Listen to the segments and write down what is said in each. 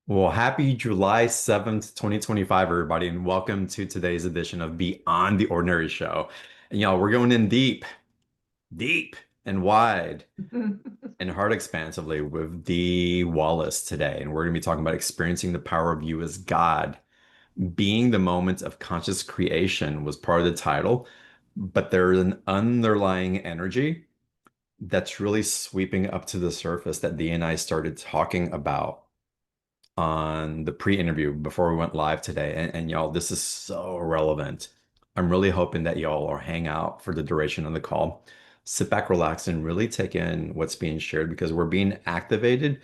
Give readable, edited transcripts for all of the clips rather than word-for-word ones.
Well, happy July 7th, 2025, everybody, and welcome to today's edition of Beyond the Ordinary Show. And y'all, we're going in deep, deep and wide and heart expansively with Dee Wallace today. And we're going to be talking about experiencing the power of you as God. Being the moment of conscious creation was part of the title, but there's an underlying energy that's really sweeping up to the surface that Dee and I started talking about on the pre-interview before we went live today. And y'all, this is so relevant. I'm really hoping that y'all will hang out for the duration of the call. Sit back, relax, and really take in what's being shared because we're being activated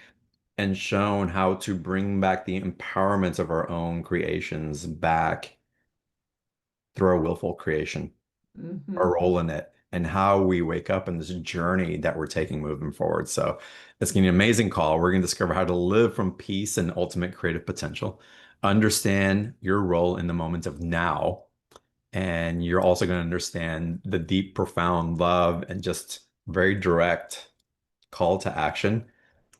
and shown how to bring back the empowerment of our own creations back through our willful creation, our Mhm. role in it, and how we wake up in this journey that we're taking moving forward. So it's going to be an amazing call. We're going to discover how to live from peace and ultimate creative potential, understand your role in the moment of now, and you're also going to understand the deep, profound love and just very direct call to action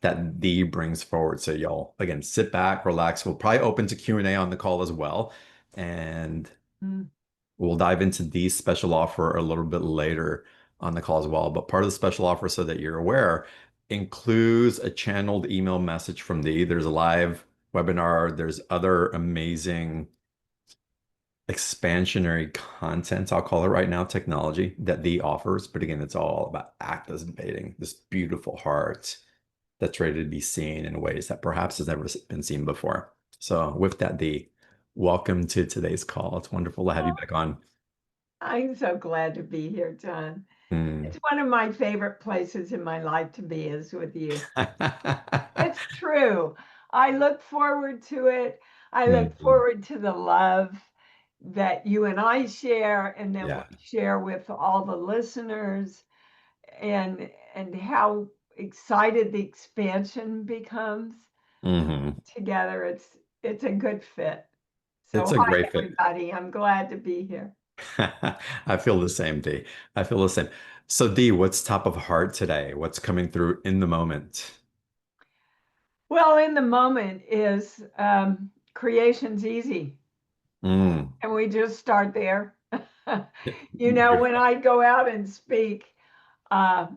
that Dee brings forward. So y'all, again, sit back, relax. We'll probably open to Q&A on the call as well. And Mm. we'll dive into Dee's special offer a little bit later on the call as well. But part of the special offer, so that you're aware, includes a channeled email message from Dee. There's a live webinar. There's other amazing expansionary content, I'll call it right now, technology that Dee offers. But again, it's all about activating this beautiful heart that's ready to be seen in ways that perhaps has never been seen before. So with that, Dee, welcome to today's call. It's wonderful to have you Oh, back on. I'm so glad to be here, John. Hmm. It's one of my favorite places in my life to be is with you. It's true. I look forward to it. I look Mhm. forward to the love that you and I share and that we Yeah. share with all the listeners and how excited the expansion becomes Hmm. together. It's a good fit. It's So a hi great fit. everybody. I'm glad to be here. I feel the same, Dee. I feel the same. So, Dee, what's top of heart today? What's coming through in the moment? Well, in the moment is creation's easy, Mm. and we just start there. Yeah, When beautiful. I go out and speak, uh,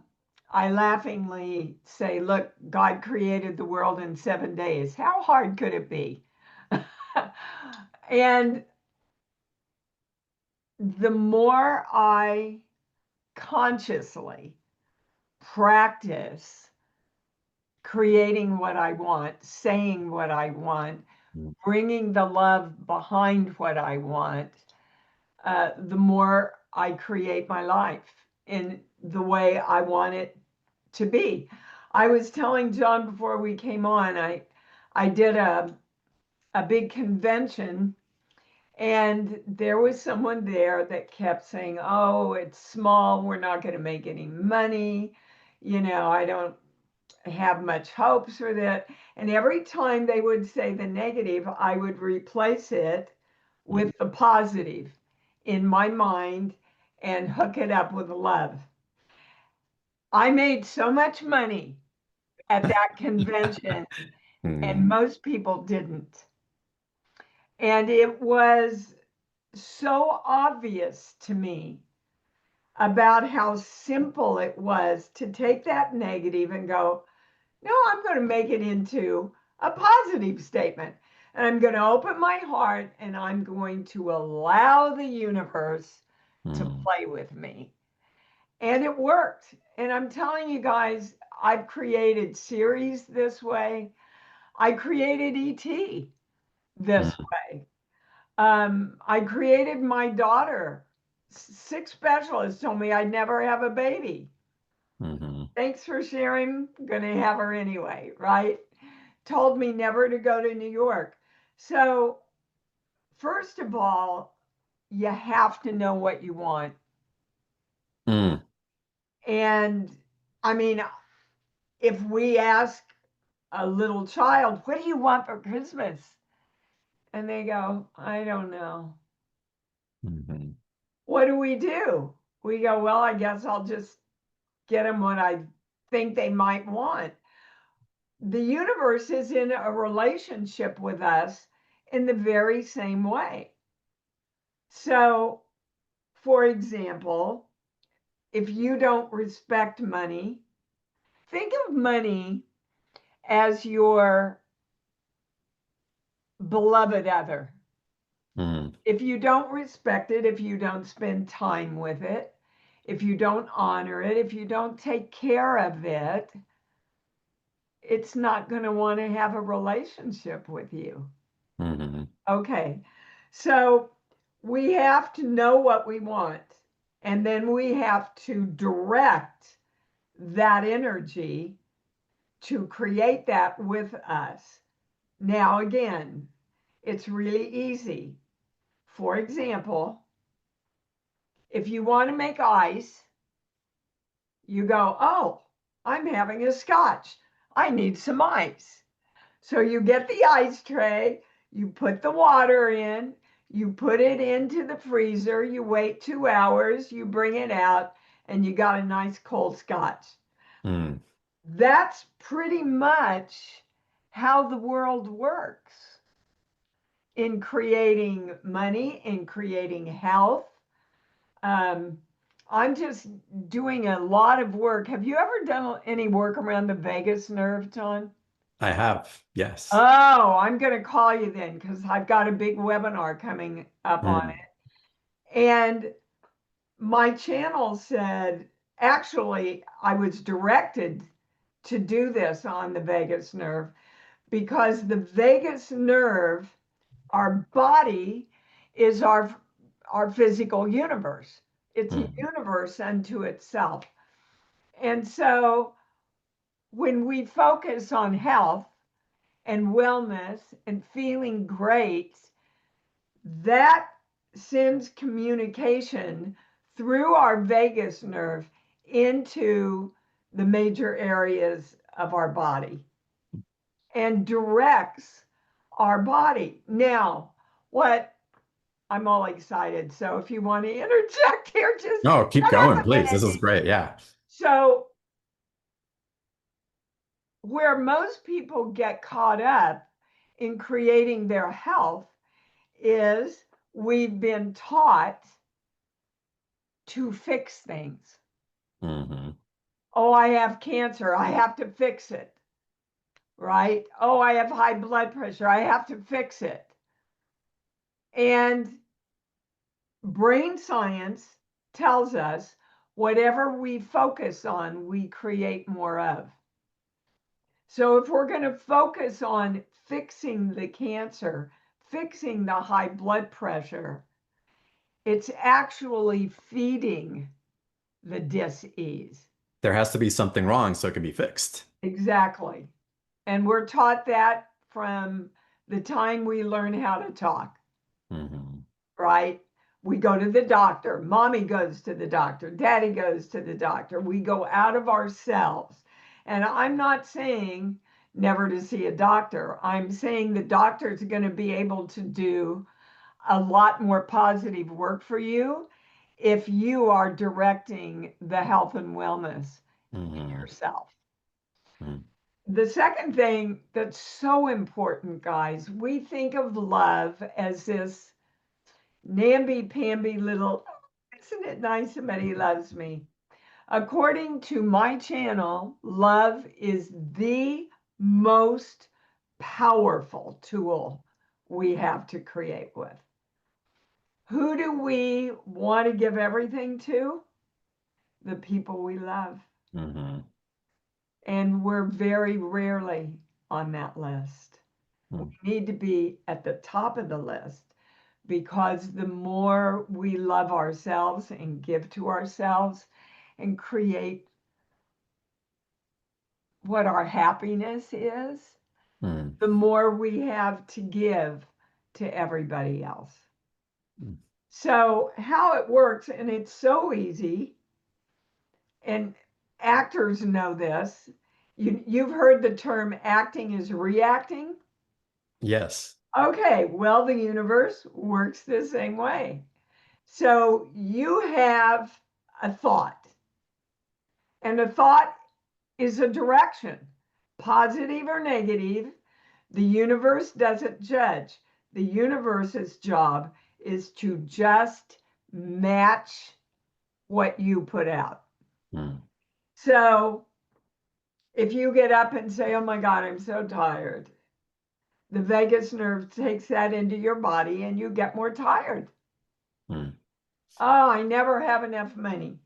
I laughingly say, "Look, God created the world in 7 days. How hard could it be?" And the more I consciously practice creating what I want, saying what I want, bringing the love behind what I want, the more I create my life in the way I want it to be. I was telling John before we came on, I did a big convention and there was someone there that kept saying, "Oh, it's small. We're not going to make any money. I don't have much hopes for that." And every time they would say the negative, I would replace it Mm. with the positive in my mind and hook it up with love. I made so much money at that convention, and Mm. most people didn't. And it was so obvious to me about how simple it was to take that negative and go, no, I'm going to make it into a positive statement. And I'm going to open my heart and I'm going to allow the universe to Mm. play with me. And it worked. And I'm telling you guys, I've created series this way. I created ET this Mm. way. I created my daughter. Six specialists told me I'd never have a baby. Mhm. Thanks for sharing. I'm going to have her anyway, right? Told me never to go to New York. So, first of all, you have to know what you want. Mm. And I mean, if we ask a little child, "What do you want for Christmas?" And they go, "I don't know." Mhm. What do? We go, "Well, I guess I'll just get them what I think they might want." the universe is in a relationship with us in the very same way. So, for example, if you don't respect money, think of money as your beloved other. Mm, If you don't respect it, if you don't spend time with it, if you don't honor it, if you don't take care of it, it's not going to want to have a relationship with you. mhm, Okay. So we have to know what we want, and then we have to direct that energy to create that with us. Now, again, it's really easy. For example, if you want to make ice, you go, oh, I'm having a scotch. I need some ice. So you get the ice tray, you put the water in, you put it into the freezer, you wait 2 hours, you bring it out, and you got a nice cold scotch. mm. That's pretty much how the world works in creating money, in creating health. Um, I'm just doing a lot of work. Have you ever done any work around the vagus nerve, John? I have, yes. Oh, I'm going to call you then because I've got a big webinar coming up on Mm, it. And my channel said, actually, I was directed to do this on the vagus nerve because the vagus nerve, our body, is our physical universe. It's a mm, universe unto itself. And so when we focus on health and wellness and feeling great, that sends communication through our vagus nerve into the major areas of our body and directs our body. Now, what I'm all excited. So if you want to interject here, just no, keep come going, up with please. This is it. great. Yeah. So where most people get caught up in creating their health is we've been taught to fix things. Hmm. Oh, I have cancer. I have to fix it. Right? Oh, I have high blood pressure. I have to fix it. And brain science tells us whatever we focus on, we create more of. So if we're going to focus on fixing the cancer, fixing the high blood pressure, it's actually feeding the dis-ease. There has to be something wrong so it can be fixed. Exactly. And we're taught that from the time we learn how to talk, Hmm. right? We go to the doctor. Mommy goes to the doctor. Daddy goes to the doctor. We go out of ourselves. And I'm not saying never to see a doctor. I'm saying the doctor's going to be able to do a lot more positive work for you if you are directing the health and wellness in Hmm. yourself. Hmm. The second thing that's so important, guys, we think of love as this namby-pamby little, isn't it nice somebody loves me? According to my channel, love is the most powerful tool we have to create with. Who do we want to give everything to? The people we love. Hmm. And we're very rarely on that list. We Hmm. need to be at the top of the list because the more we love ourselves and give to ourselves and create what our happiness is, Hmm. the more we have to give to everybody else. Hmm. So, how it works, and it's so easy, and actors know this. You've heard the term acting is reacting. Yes. Okay, well, the universe works the same way. So you have a thought, and a thought is a direction, positive or negative. The universe doesn't judge. The universe's job is to just match what you put out. Mm. So if you get up and say, oh my God, I'm so tired, the vagus nerve takes that into your body and you get more tired. Mm. Oh, I never have enough money.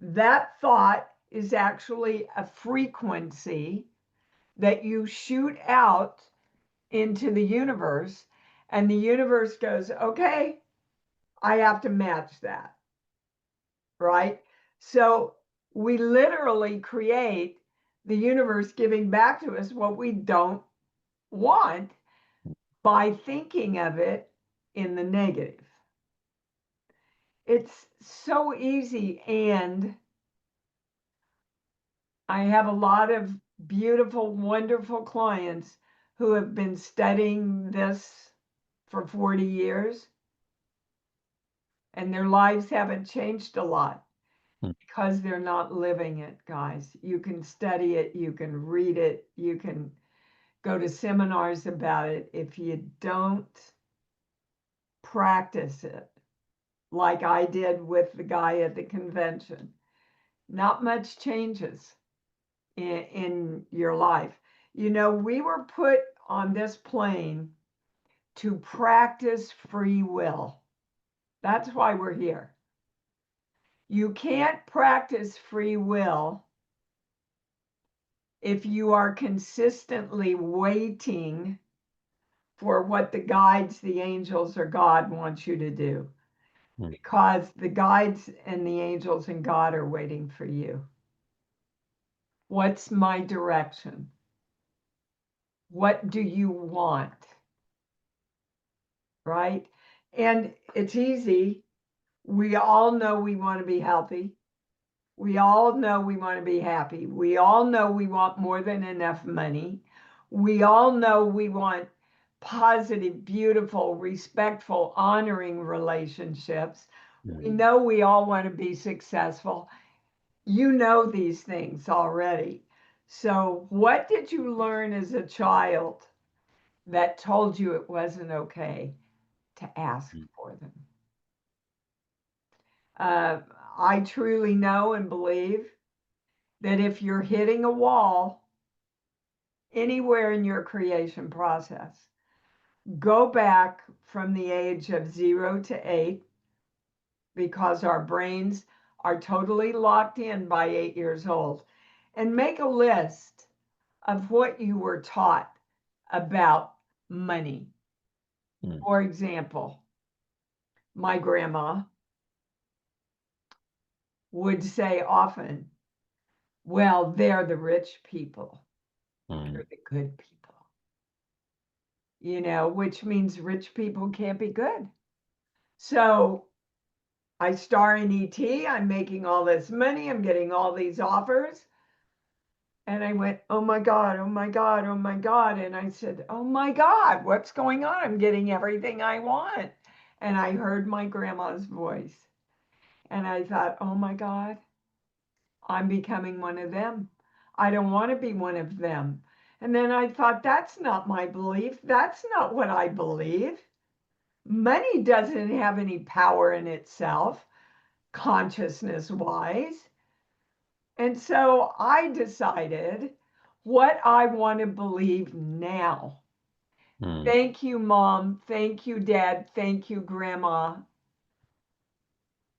That thought is actually a frequency that you shoot out into the universe, and the universe goes, okay, I have to match that, right? So we literally create the universe giving back to us what we don't want by thinking of it in the negative. It's so easy. And I have a lot of beautiful, wonderful clients who have been studying this for 40 years, and their lives haven't changed a lot Mm. because they're not living it, guys. You can study it, you can read it, you can go to seminars about it. If you don't practice it, like I did with the guy at the convention, not much changes in your life. You know, we were put on this plane to practice free will. That's why we're here. You can't practice free will if you are consistently waiting for what the guides, the angels, or God wants you to do, Mm. because the guides and the angels and God are waiting for you. What's my direction? What do you want? Right? And it's easy. We all know we want to be healthy. We all know we want to be happy. We all know we want more than enough money. We all know we want positive, beautiful, respectful, honoring relationships. We Mm. know we all want to be successful. You know these things already. So, what did you learn as a child that told you it wasn't okay to ask Mm. for them? Uh, I truly know and believe that if you're hitting a wall anywhere in your creation process, go back from the age of 0 to 8, because our brains are totally locked in by 8 years old, and make a list of what you were taught about money. Mm. For example, my grandma would say often, well, they're the rich people, Mm. they're the good people, which means rich people can't be good. So I star in ET, I'm making all this money, I'm getting all these offers. And I went, oh my God, oh my God, oh my God. And I said, oh my God, what's going on? I'm getting everything I want. And I heard my grandma's voice. And I thought, oh my God, I'm becoming one of them. I don't want to be one of them. And then I thought, that's not my belief. That's not what I believe. Money doesn't have any power in itself, consciousness wise. And so I decided what I want to believe now. Mm. Thank you, Mom. Thank you, Dad. Thank you, Grandma,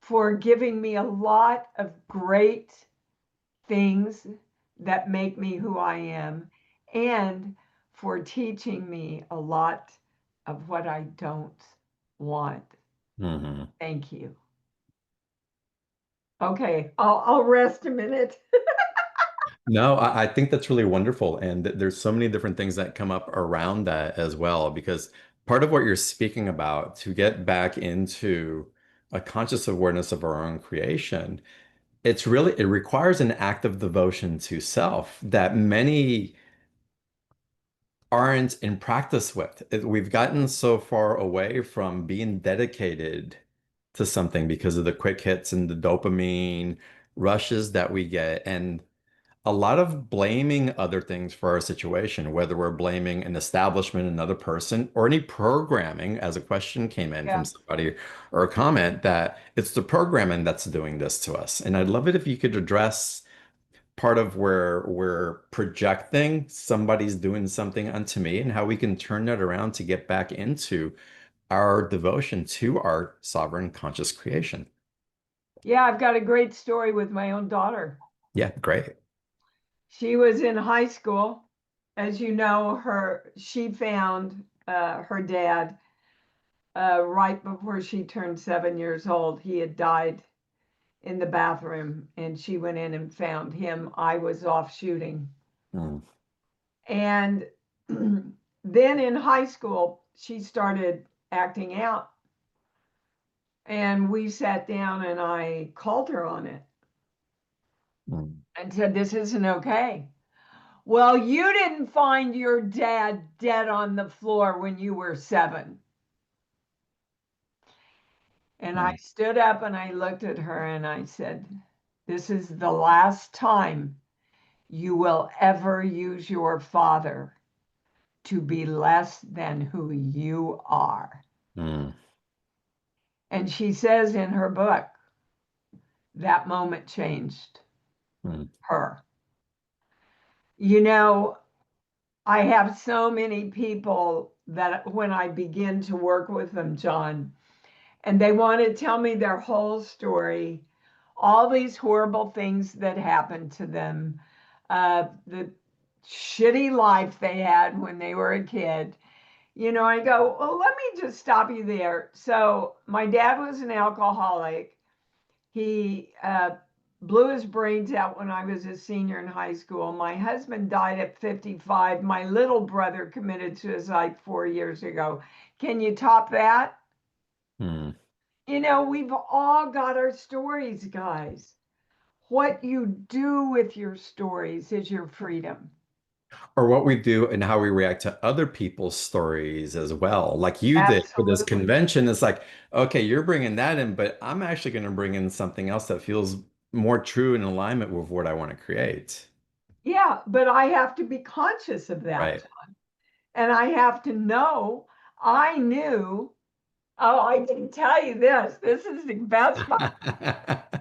for giving me a lot of great things that make me who I am, and for teaching me a lot of what I don't want. Mhm. Thank you. Okay, I'll rest a minute. No, I think that's really wonderful. And there's so many different things that come up around that as well, because part of what you're speaking about to get back into a conscious awareness of our own creation, it requires an act of devotion to self that many aren't in practice with. We've gotten so far away from being dedicated to something because of the quick hits and the dopamine rushes that we get. And a lot of blaming other things for our situation, whether we're blaming an establishment, another person, or any programming, as a question came in from Yeah. somebody or a comment that it's the programming that's doing this to us. And I'd love it if you could address part of where we're projecting somebody's doing something unto me and how we can turn that around to get back into our devotion to our sovereign conscious creation. Yeah, I've got a great story with my own daughter. Yeah, great. She was in high school. As you know, she found her dad right before she turned 7 years old. He had died in the bathroom, and she went in and found him. I was off shooting. Mm, And then in high school, she started acting out. And we sat down and I called her on it mm, and said, "This isn't okay." "Well, you didn't find your dad dead on the floor when you were 7." And I mm, stood up and I looked at her and I said, "This is the last time you will ever use your father to be less than who you are." mm, And she says in her book, that moment changed mm, her. You know, I have so many people that when I begin to work with them, John, and they want to tell me their whole story, all these horrible things that happened to them, the shitty life they had when they were a kid. I go, "Well, let me just stop you there." So, my dad was an alcoholic. He blew his brains out when I was a senior in high school. My husband died at 55. My little brother committed suicide 4 years ago. Can you top that? mm. We've all got our stories, guys. What you do with your stories is your freedom. Or what we do and how we react to other people's stories as well. Like you did for this Absolutely. convention, it's like, okay, you're bringing that in, but I'm actually going to bring in something else that feels more true in alignment with what I want to create. Yeah, but I have to be conscious of that. Right. And I have to know, I knew, oh, I didn't tell you this. This is the best part.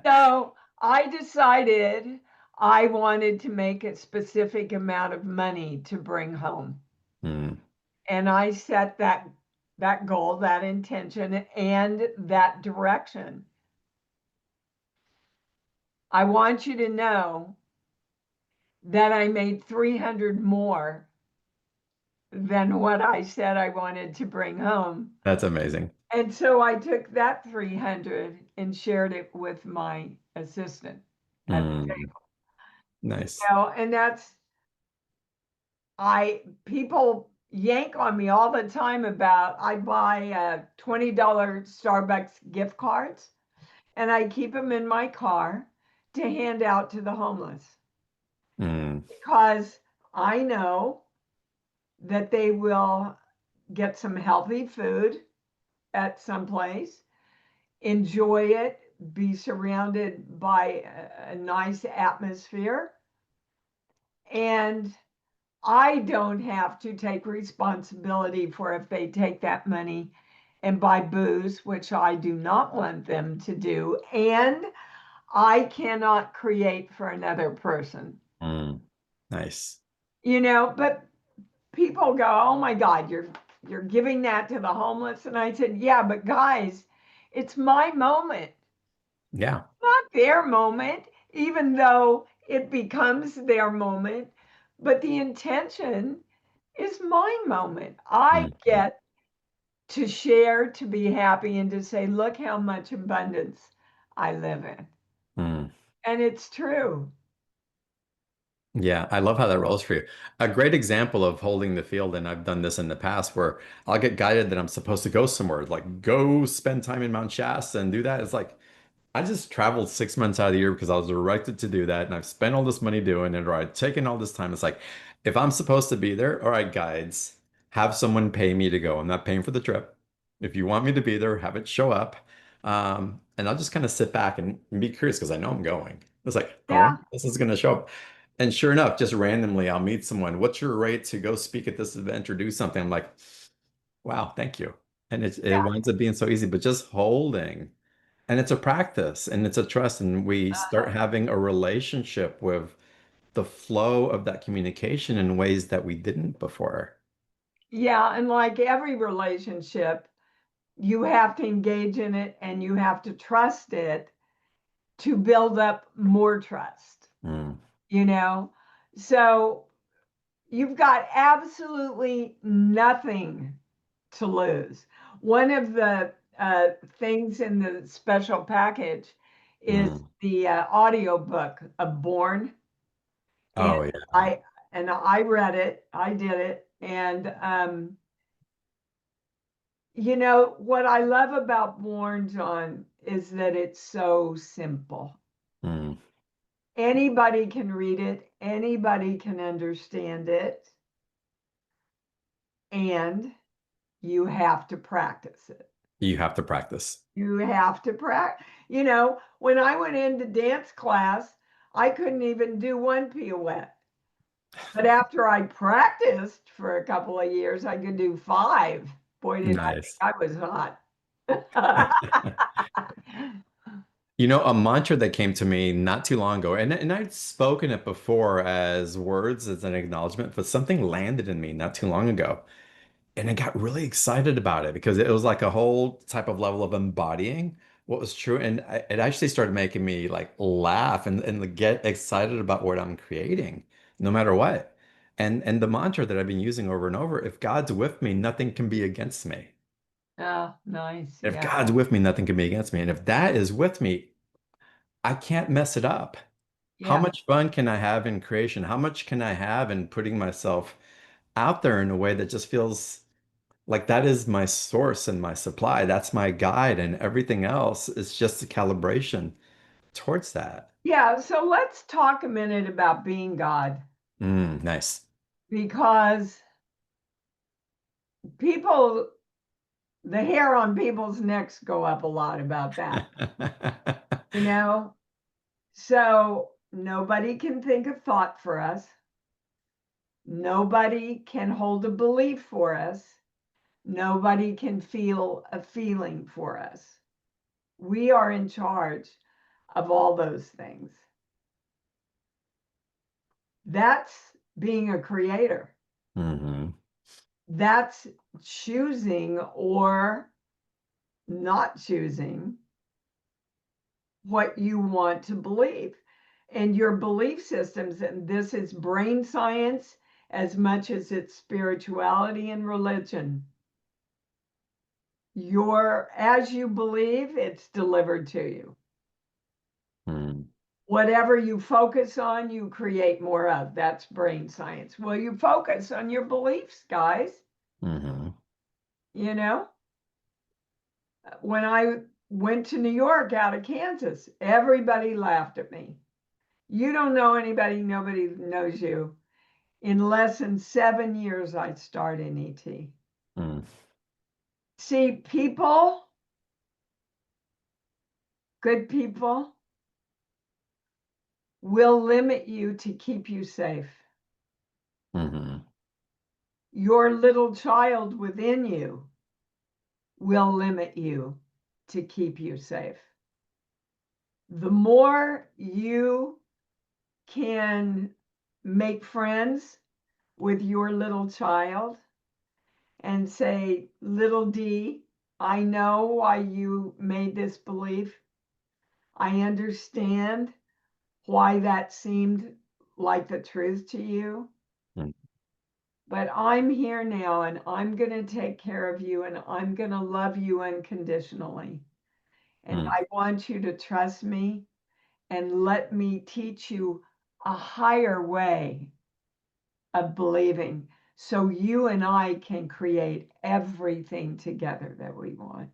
So I decided I wanted to make a specific amount of money to bring home. Mm, And I set that goal, that intention, and that direction. I want you to know that I made 300 more than what I said I wanted to bring home. that's amazing. And so I took that 300 and shared it with my assistant at the Mm, nice. table. And that's I people yank on me all the time about I buy $20 Starbucks gift cards and I keep them in my car to hand out to the homeless Mm, because I know that they will get some healthy food at some place, enjoy it, be surrounded by a nice atmosphere, and I don't have to take responsibility for if they take that money and buy booze, which I do not want them to do. And I cannot create for another person, mm, nice. but people go, "Oh my God, you're giving that to the homeless." And I said, "Yeah, but guys, it's my moment, Yeah. not their moment, even though it becomes their moment. But the intention is my moment. I Mm, mm, get to share, to be happy, and to say, look how much abundance I live in." mm. And it's true. Yeah, I love how that rolls for you. A great example of holding the field, and I've done this in the past where I'll get guided that I'm supposed to go somewhere, like go spend time in Mount Shasta and do that. It's like I just traveled 6 months out of the year because I was directed to do that, and I've spent all this money doing it, or I've taken all this time. It's like if I'm supposed to be there, all right, guides, have someone pay me to go. I'm not paying for the trip. If you want me to be there, have it show up. And I'll just kind of sit back and be curious because I know I'm going. It's like, oh, Yeah. this is going to show up. And sure enough, just randomly, I'll meet someone. What's your rate to go speak at this event or do something? I'm like, wow, thank you. And it Yeah. winds up being so easy, but just holding. And it's a practice and it's a trust. And we start Uh-huh. having a relationship with the flow of that communication in ways that we didn't before. Yeah, and like every relationship, you have to engage in it and you have to trust it to build up more trust, Mm, you know? So you've got absolutely nothing to lose. One of the things in the special package is mm. the audio book of Born. And Oh, yeah. I I read it, I did it, and you know what I love about Born, John, is that it's so simple. Mm. Anybody can read it, anybody can understand it, and you have to practice it. You have to practice. You have to practice. You know, when I went into dance class, I couldn't even do one pirouette. But after I practiced for a couple of years, I could do five. Boy, did I think Nice. I was hot. You know, a mantra that came to me not too long ago, and I'd spoken it before as words, as an acknowledgement, but something landed in me not too long ago. And I got really excited about it because it was like a whole type of level of embodying what was true. And it actually started making me like laugh and get excited about what I'm creating, no matter what. And the mantra that I've been using over and over, if God's with me, nothing can be against me. Oh, nice. If Yeah. God's with me, nothing can be against me. And if that is with me, I can't mess it up. How Yeah. much fun can I have in creation? How much can I have in putting myself out there in a way that just feels like that is my source and my supply. That's my guide, and everything else is just a calibration towards that. Yeah. So let's talk a minute about being God Nice. because people, the hair on people's necks go up a lot about that, you know? So nobody can think a thought for us. Nobody can hold a belief for us. Nobody can feel a feeling for us. We are in charge of all those things. That's being a creator. hmm That's choosing or not choosing what you want to believe. And your belief systems, and this is brain science as much as it's spirituality and religion. As you believe, it's delivered to you. hmm Whatever you focus on, you create more of. That's brain science. Well, you focus on your beliefs, guys. hmm You know, when I went to New York out of Kansas, everybody laughed at me. You don't know anybody, nobody knows you. In less than 7 years, I started in ET. See, people, good people, will limit you to keep you safe. hmm Your little child within you will limit you to keep you safe. The more you can make friends with your little child and say, little D, I know why you made this belief. I understand why that seemed like the truth to you. But I'm here now and I'm going to take care of you and I'm going to love you unconditionally. And I want you to trust me and let me teach you a higher way of believing so you and I can create everything together that we want.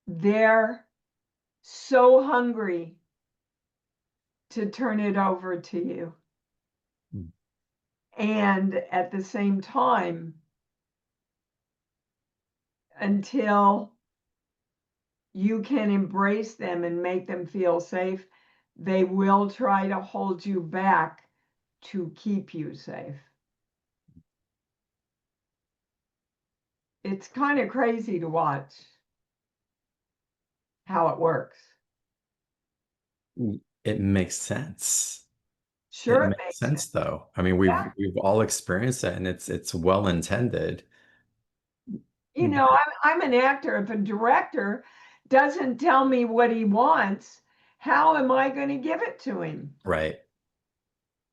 They're so hungry to turn it over to you. And at the same time, until you can embrace them and make them feel safe, They will try to hold you back to keep you safe. It's kind of crazy to watch how it works. It makes sense. It Sure, it makes makes sense. sense though. I mean, Yeah. we've all experienced it and it's well intended. You know, But I'm an actor. If a director doesn't tell me what he wants, how am I going to give it to him? right.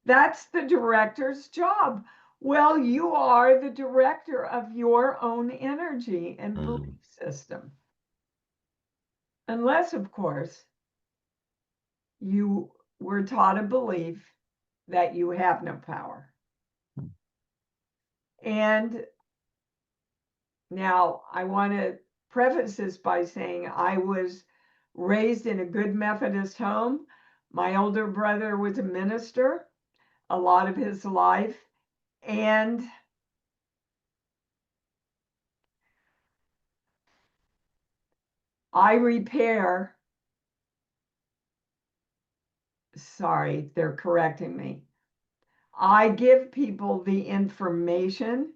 That's the director's job. Well, you are the director of your own energy and Mm, belief system. Unless, of course, you were taught a belief that you have no power. And now I want to preface this by saying I was raised in a good Methodist home. My older brother was a minister a lot of his life. And I repair, sorry, they're correcting me. I give people the information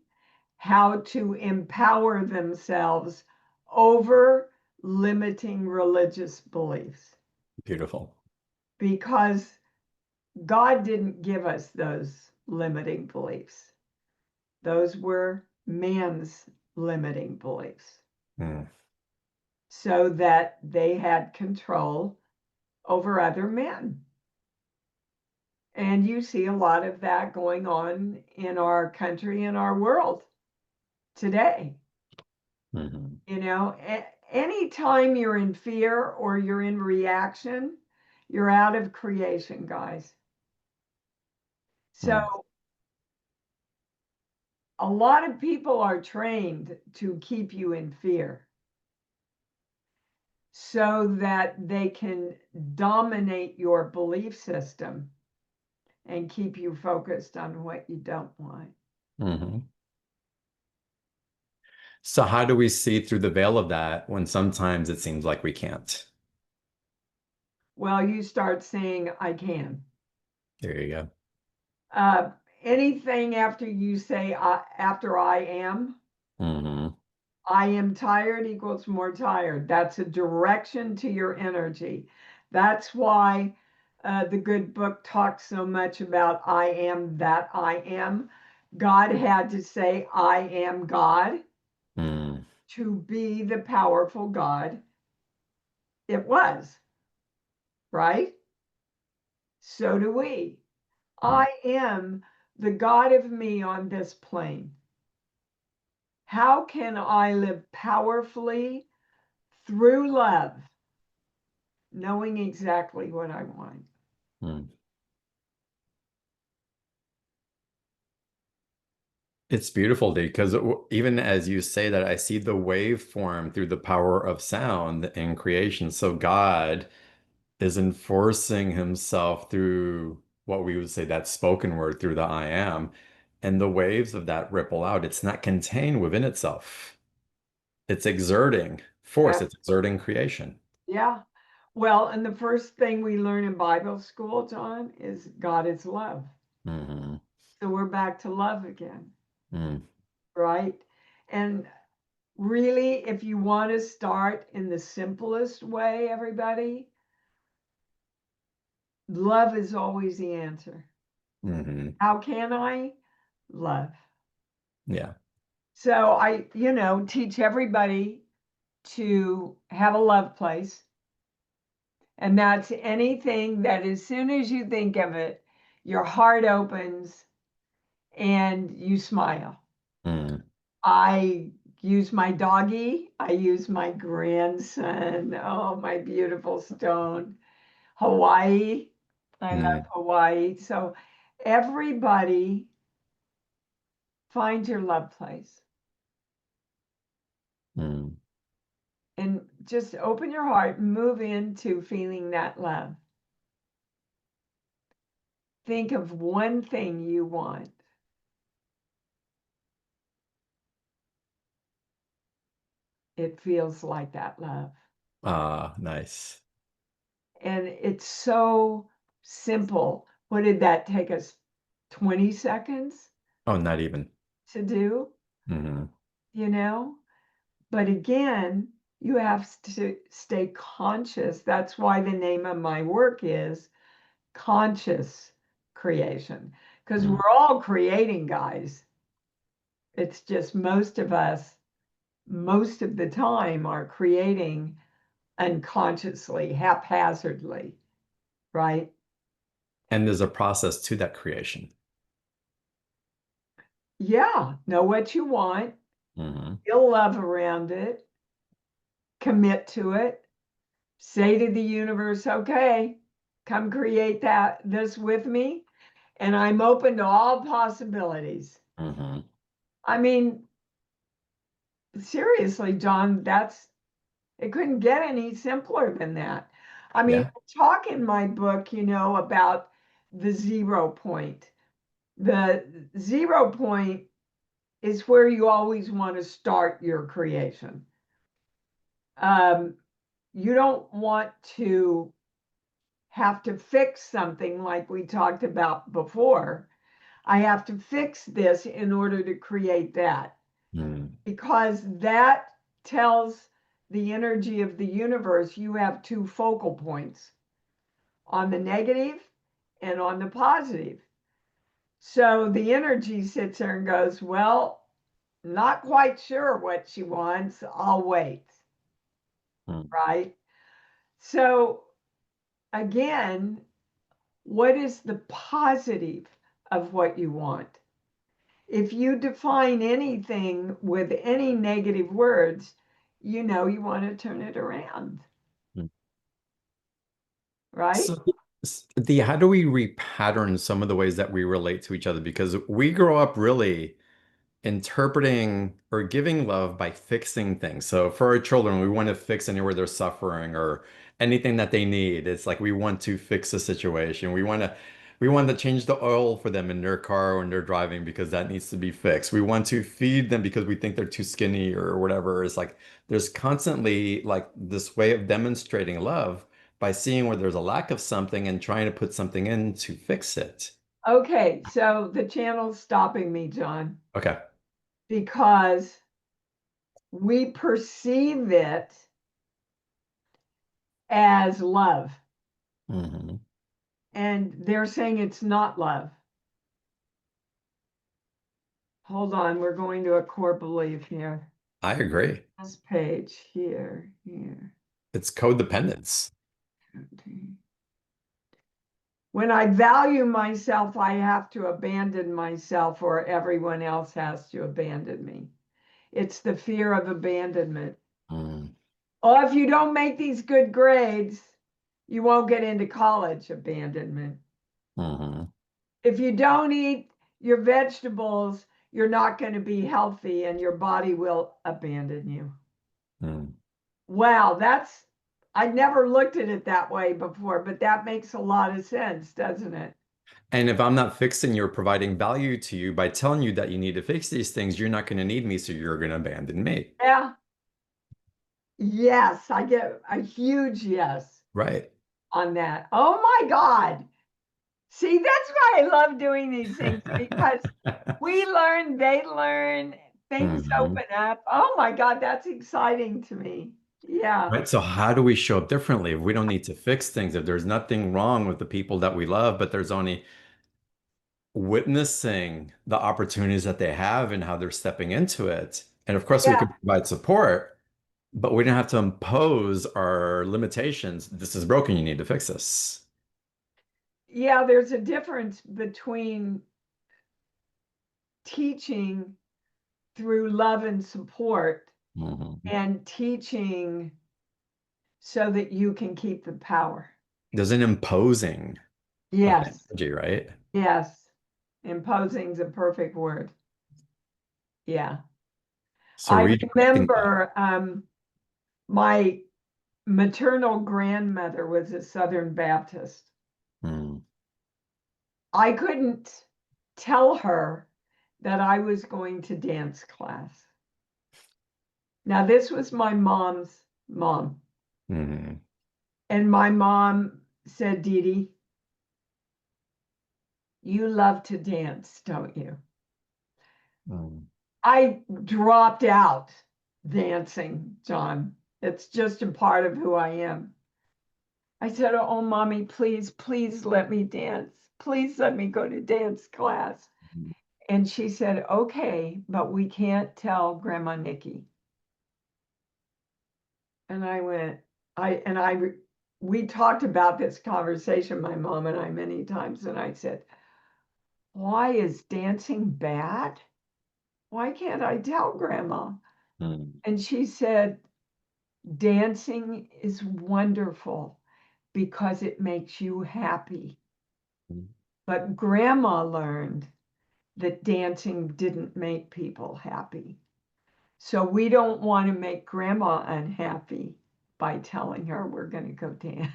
how to empower themselves over limiting religious beliefs beautiful. because God didn't give us those limiting beliefs. Those were man's limiting beliefs Mm, so that they had control over other men. And you see a lot of that going on in our country and our world today. mhm, You know, anytime you're in fear or you're in reaction, you're out of creation, guys. So mm, a lot of people are trained to keep you in fear so that they can dominate your belief system and keep you focused on what you don't want. mhm. So how do we see through the veil of that when sometimes it seems like we can't? Well, you start saying, I can. There you go. Uh, anything after you say, after Hmm. I am tired equals more tired. That's a direction to your energy. That's why the good book talks so much about I am that I am. God had to say, I am God Mm, to be the powerful God it was, right? So do we. mm, I am the God of me on this plane. How can I live powerfully through love, knowing exactly what I want? mm. It's beautiful, Dee, because even as you say that, I see the waveform through the power of sound in creation. So God is enforcing himself through what we would say that spoken word through the I am. And the waves of that ripple out. It's not contained within itself. It's exerting force, Yeah. it's exerting creation. Yeah. Well, and the first thing we learn in Bible school, John, is God is love. Hmm. So we're back to love again, Mm, right? And really, if you want to start in the simplest way, everybody, love is always the answer. hmm. How can I? Love. Yeah. So I, teach everybody to have a love place. And that's anything that as soon as you think of it, your heart opens and you smile. Mm, I use my doggy. I use my grandson. Oh, my beautiful stone. Hawaii. I love mm, Hawaii. So everybody find your love place mm, and just open your heart and move into feeling that love. Think of one thing you want. It feels like that love. ah, nice. And it's so simple. What did that take us? 20 seconds Oh, not even. to do, Hmm. you know? But again, you have to stay conscious. That's why the name of my work is conscious creation, because we're all creating, guys. It's just most of us, most of the time, are creating unconsciously, haphazardly, right? And there's a process to that creation. Yeah, know what you want, Hmm. feel love around it, commit to it, say to the universe, okay, come create this with me. And I'm open to all possibilities. Hmm. I mean, seriously, John, it couldn't get any simpler than that. I mean, Yeah. I talk in my book, about the 0 point. The 0 point is where you always want to start your creation. Um, you don't want to have to fix something like we talked about before. I have to fix this in order to create that, Mm. because that tells the energy of the universe you have two focal points, on the negative and on the positive. So the energy sits there and goes, well, not quite sure what she wants. I'll wait. Mm. Right. So again, what is the positive of what you want? If you define anything with any negative words, you want to turn it around, Mm. right? So, how do we repattern some of the ways that we relate to each other? Because we grow up really interpreting or giving love by fixing things. So for our children, we want to fix anywhere they're suffering or anything that they need. It's like we want to fix a situation. We want to change the oil for them in their car when they're driving because that needs to be fixed. We want to feed them because we think they're too skinny or whatever. It's like there's constantly like this way of demonstrating love by seeing where there's a lack of something and trying to put something in to fix it. Okay, so the channel's stopping me, John, Okay. because we perceive it as love, Hmm. and they're saying it's not love. Hold on, we're going to a core belief here. I agree. This page here. It's codependence. When I value myself, I have to abandon myself, or everyone else has to abandon me. It's the fear of abandonment. Mm. Oh, if you don't make these good grades, you won't get into college. Abandonment. Hmm. If you don't eat your vegetables, you're not going to be healthy and your body will abandon you. Mm. Wow, I'd never looked at it that way before, but that makes a lot of sense, doesn't it? And if I'm not fixing you or providing value to you by telling you that you need to fix these things, you're not going to need me, so you're going to abandon me. Yeah. Yes, I get a huge yes Right. on that. Oh my God. See, that's why I love doing these things, because we learn, they learn, things Hmm. open up. Oh my God, that's exciting to me. Yeah. Right. So how do we show up differently if we don't need to fix things? If there's nothing wrong with the people that we love, but there's only witnessing the opportunities that they have and how they're stepping into it. And of course, we Yeah. can provide support, but we don't have to impose our limitations. This is broken. You need to fix this. Yeah. There's a difference between teaching through love and support Mhm. and teaching so that you can keep the power. There's an imposing of Yes. energy, right? Yes. Imposing is a perfect word. Yeah. So I redirecting that. remember my maternal grandmother was a Southern Baptist. Mm. I couldn't tell her that I was going to dance class. Now, this was my mom's mom. Mhm. And my mom said, Dee Dee, you love to dance, don't you? Mm, I dropped out dancing, John. It's just a part of who I am. I said, oh, mommy, please, please let me dance. Please let me go to dance class. And she said, okay, but we can't tell Grandma Nikki. And I went, we talked about this conversation, my mom and I, many times. And I said, why is dancing bad? Why can't I tell Grandma? mm, And she said, dancing is wonderful because it makes you happy. mm. But Grandma learned that dancing didn't make people happy. So we don't want to make Grandma unhappy by telling her we're going to go dance.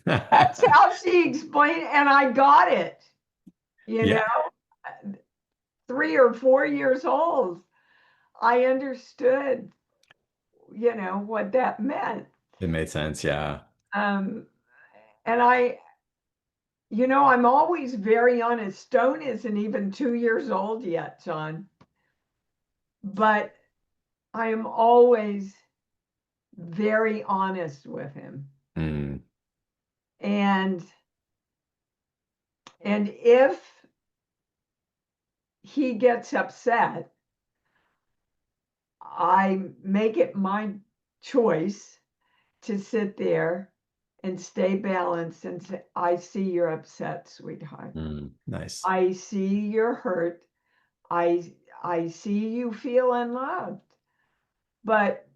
That's how she explained it, and I got it. You know, Yeah, 3 or 4 years old, I understood, what that meant. it made sense. Yeah. Um, and I'm always very honest. Stone isn't even 2 years old yet, John, but I am always very honest with him. Mm, And if he gets upset, I make it my choice to sit there and stay balanced and say, I see you're upset, sweetheart. nice. I see you're hurt. I see you feel unloved. But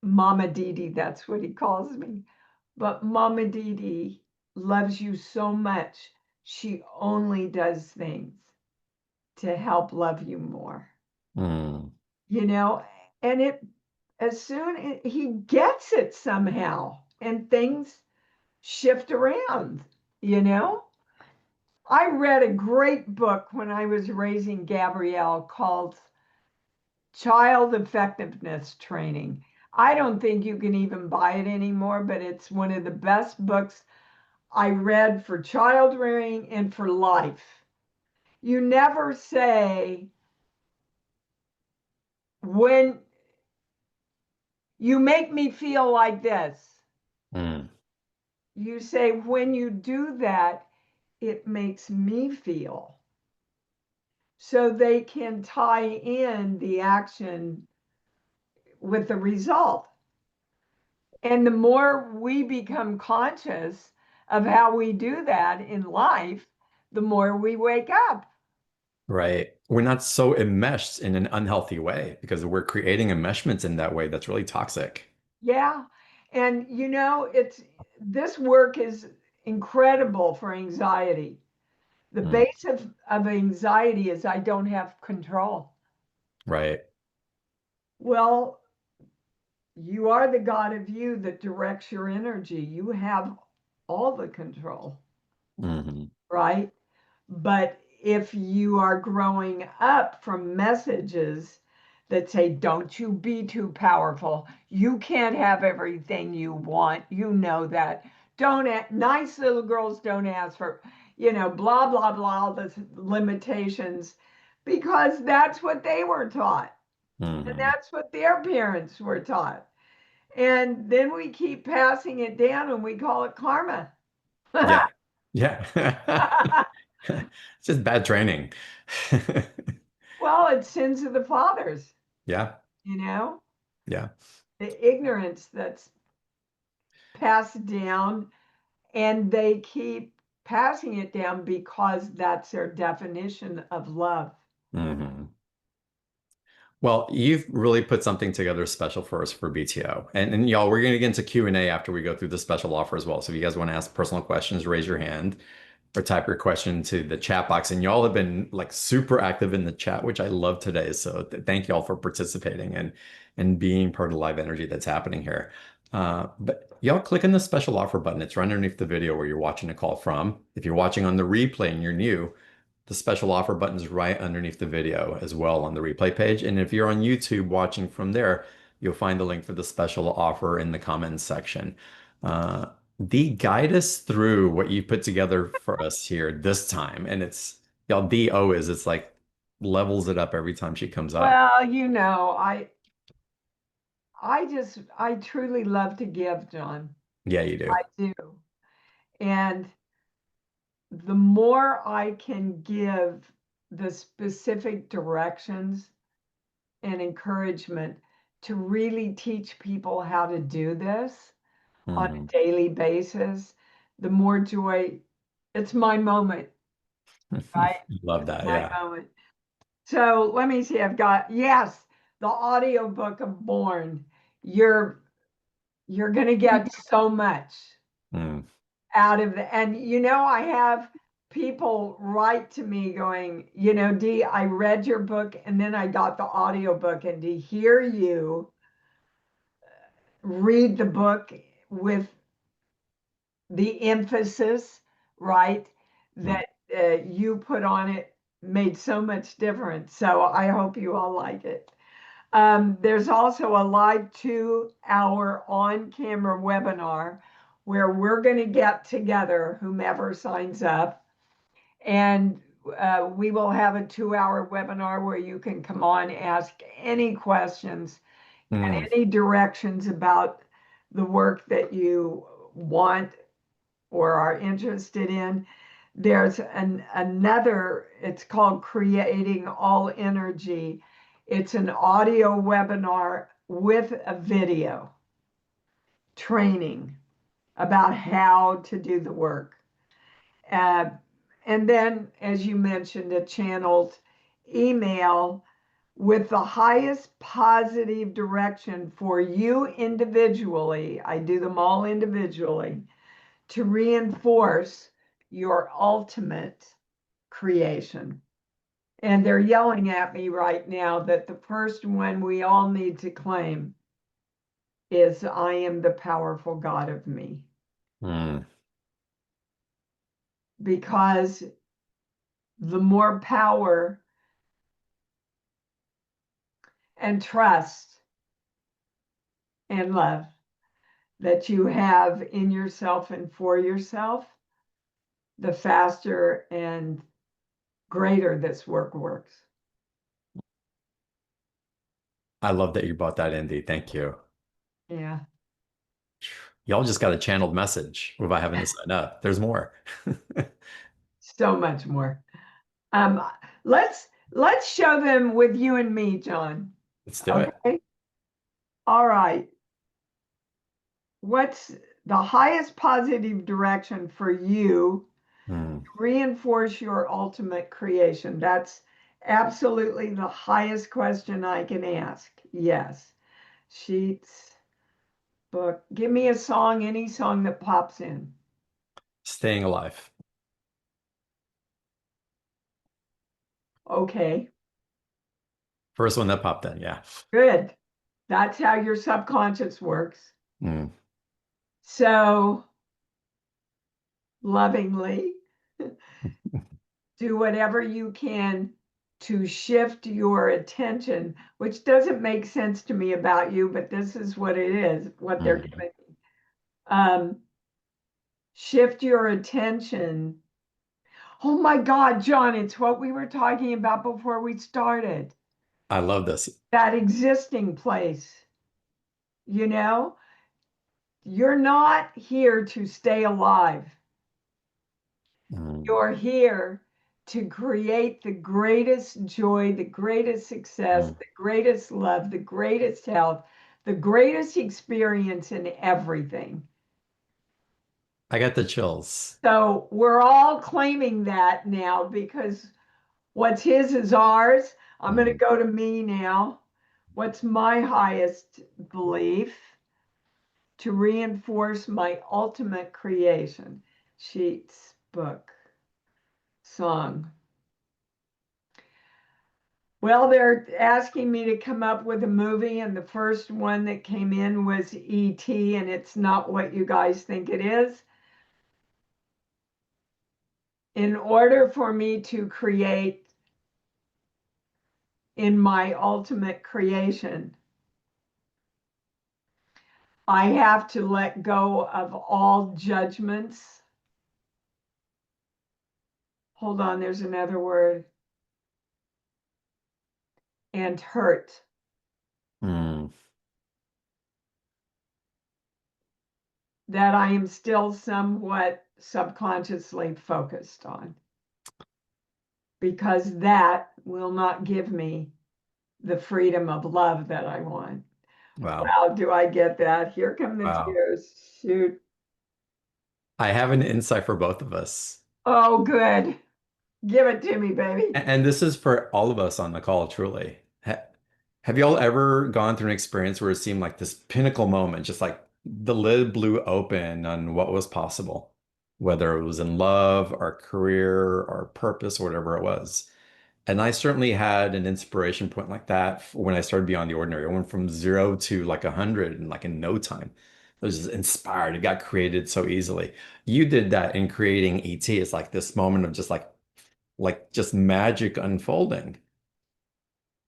Mama Dee, that's what he calls me. But Mama Dee loves you so much. She only does things to help love you more, Mm, you know? And he gets it somehow and things shift around, you know? I read a great book when I was raising Gabrielle called Child Effectiveness Training. I don't think you can even buy it anymore, but it's one of the best books I read for child rearing and for life. You never say, when you make me feel like this. mm, You say, when you do that, it makes me feel. So they can tie in the action with the result. And the more we become conscious of how we do that in life, the more we wake up. right. We're not so enmeshed in an unhealthy way because we're creating enmeshments in that way that's really toxic. Yeah. And this work is incredible for anxiety. The Mm, base of anxiety is I don't have control. right. Well, you are the God of you that directs your energy. You have all the control, Hmm. right? But if you are growing up from messages that say, don't you be too powerful, you can't have everything you want, that. Nice little girls don't ask for, blah, blah, blah, the limitations, because that's what they were taught. And Hmm. that's what their parents were taught. And then we keep passing it down and we call it karma. Yeah. Yeah. It's just bad training. Well, it's sins of the fathers, Yeah. you know, Yeah. the ignorance that's passed down, and they keep passing it down because that's their definition of love. Hmm. Well, you've really put something together special for us for BTO. And y'all, we're going to get into Q&A after we go through the special offer as well. So if you guys want to ask personal questions, raise your hand or type your question to the chat box. And y'all have been like super active in the chat, which I love today. So thank y'all for participating and being part of the live energy that's happening here. But y'all click on the special offer button. It's right underneath the video where you're watching the call from. If you're watching on the replay and you're new, the special offer button is right underneath the video as well on the replay page. And if you're on YouTube watching from there, you'll find the link for the special offer in the comments section. Uh, Dee, guide us through what you put together for us here this time. And it's, y'all, Dee always, it's like levels it up every time she comes up. Well, I truly love to give, John. Yeah, you do. I do. And the more I can give the specific directions and encouragement to really teach people how to do this on a Hmm. daily basis, the more joy. It's my moment, right? Love It's that. my Yeah. moment. So let me see. I've got, yes, the audiobook of Born. You're you're gonna get so much Mm. out of it. And I have people write to me going, Dee, I read your book and then I got the audiobook, and to hear you read the book with the emphasis, right, Mm. that you put on it made so much difference. So I hope you all like it. There's also a live 2-hour on-camera webinar where we're going to get together, whomever signs up, and we will have a 2-hour webinar where you can come on, ask any questions and Mm. any directions about the work that you want or are interested in. There's another, it's called Creating All Energy. It's an audio webinar with a video training about how to do the work. Uh, and then, as you mentioned, a channeled email with the highest positive direction for you individually. I do them all individually to reinforce your ultimate creation. And they're yelling at me right now that the first one we all need to claim is I am the powerful God of me. Mm. Because the more power and trust and love that you have in yourself and for yourself, the faster and greater this work works. I love that you brought that in, Dee. Thank you. Yeah, Y'all just got a channeled message without having to sign up. There's more. so much more. Um, let's show them with you and me, John. Let's do it. Okay. All right. What's the highest positive direction for you Mm. to reinforce your ultimate creation? That's absolutely the highest question I can ask. Yes. Sheets, book. Give me a song, any song that pops in. Staying alive. Okay. First one that popped in. Yeah. Good. That's how your subconscious works. Mm. So lovingly, do whatever you can to shift your attention, which doesn't make sense to me about you, but this is what it is, what they're Mhm. giving me. Shift your attention. Oh my God, John, it's what we were talking about before we started. I love this. That existing place, you know, you're not here to stay alive. Mm. You're here to create the greatest joy, the greatest success, Mm. the greatest love, the greatest health, the greatest experience in everything. I got the chills. So we're all claiming that now because what's his is ours. I'm going to Mm. go to me now. What's my highest belief to reinforce my ultimate creation? Sheets, book, song. Well, they're asking me to come up with a movie, and the first one that came in was E.T., and it's not what you guys think it is. In order for me to create in my ultimate creation, I have to let go of all judgments. Hold on, there's another word. And hurt Mm, that I am still somewhat subconsciously focused on, because that will not give me the freedom of love that I want. wow. Wow, do I get that? Here come the Wow. tears. Shoot. I have an insight for both of us. Oh, good. Give it to me, baby. And this is for all of us on the call, truly. Have you all ever gone through an experience where it seemed like this pinnacle moment, just like the lid blew open on what was possible, whether it was in love, our career, our purpose, or whatever it was? And I certainly had an inspiration point like that when I started Beyond the Ordinary. I went from 0 to like 100 and like in no time. I was just inspired. It got created so easily. You did that in creating ET. It's like this moment of just like just magic unfolding.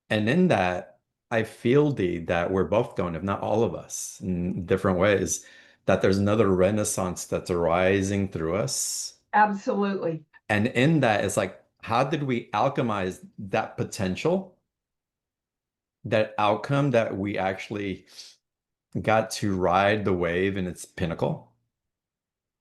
And in that, I feel, Dee, that we're both going, if not all of us, in different ways, that there's another renaissance that's arising through us. Absolutely. And in that, it's like, how did we alchemize that potential, that outcome that we actually got to ride the wave in its pinnacle?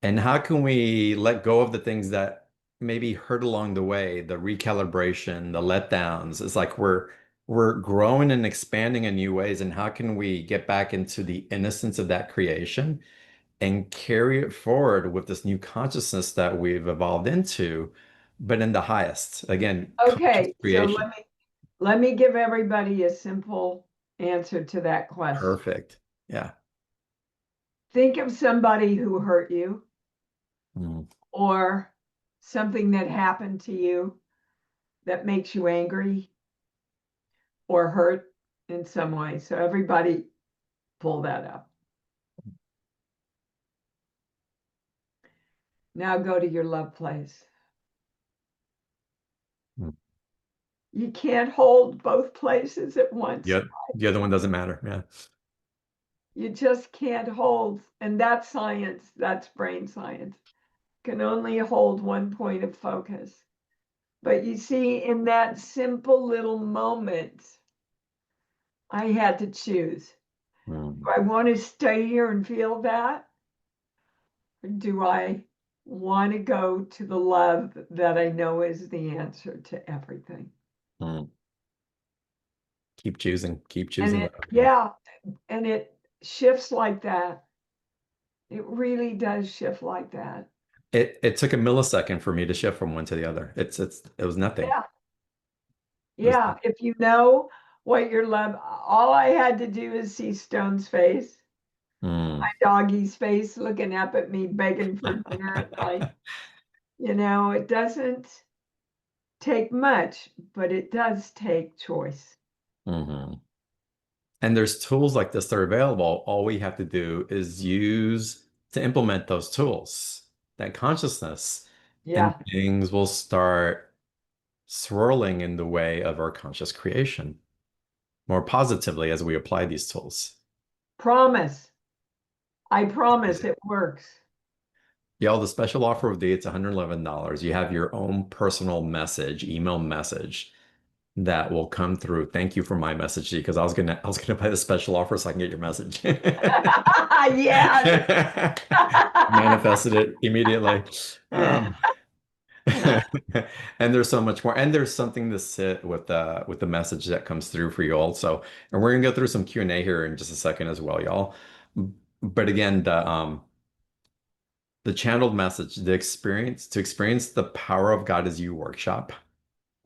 And how can we let go of the things that maybe hurt along the way, the recalibration, the letdowns? It's like we're growing and expanding in new ways. And how can we get back into the innocence of that creation and carry it forward with this new consciousness that we've evolved into, but in the highest, again, conscious Okay, so creation. let me give everybody a simple answer to that question. Perfect. Yeah. Think of somebody who hurt you Mm, or something that happened to you that makes you angry or hurt in some way. So everybody pull that up. Now go to your love place. mm. You can't hold both places at once. Yeah. The other one doesn't matter. Yeah. You just can't hold. And that's science, that's brain science. Can only hold one point of focus. But you see, in that simple little moment, I had to choose. Mm, Do I want to stay here and feel that? Or do I want to go to the love that I know is the answer to everything? mm. Keep choosing. Keep And choosing. it, yeah, and it shifts like that. It really does shift like that. It took a millisecond for me to shift from one to the other. It was nothing. Yeah, It was yeah. If you know what your love, all I had to do is see Stone's face, mm. doggy's face looking up at me, begging for dinner at night. It doesn't take much, but it does take choice. Hmm. And there's tools like this that are available. All we have to do is use to implement those tools, that consciousness, and Yeah. things will start swirling in the way of our conscious creation more positively as we apply these tools. Promise. I promise it works. Y'all, the special offer of the day, it's $111. You have your own personal message, email message that will come through. Thank you for my message to you because I was gonna buy the special offer so I can get your message. Yes. Manifested it immediately. Um, and there's so much more. And there's something to sit with the message that comes through for you also. And we're gonna go through some Q&A here in just a second as well, y'all. But again, the channeled message, the experience to experience the power of God as you workshop.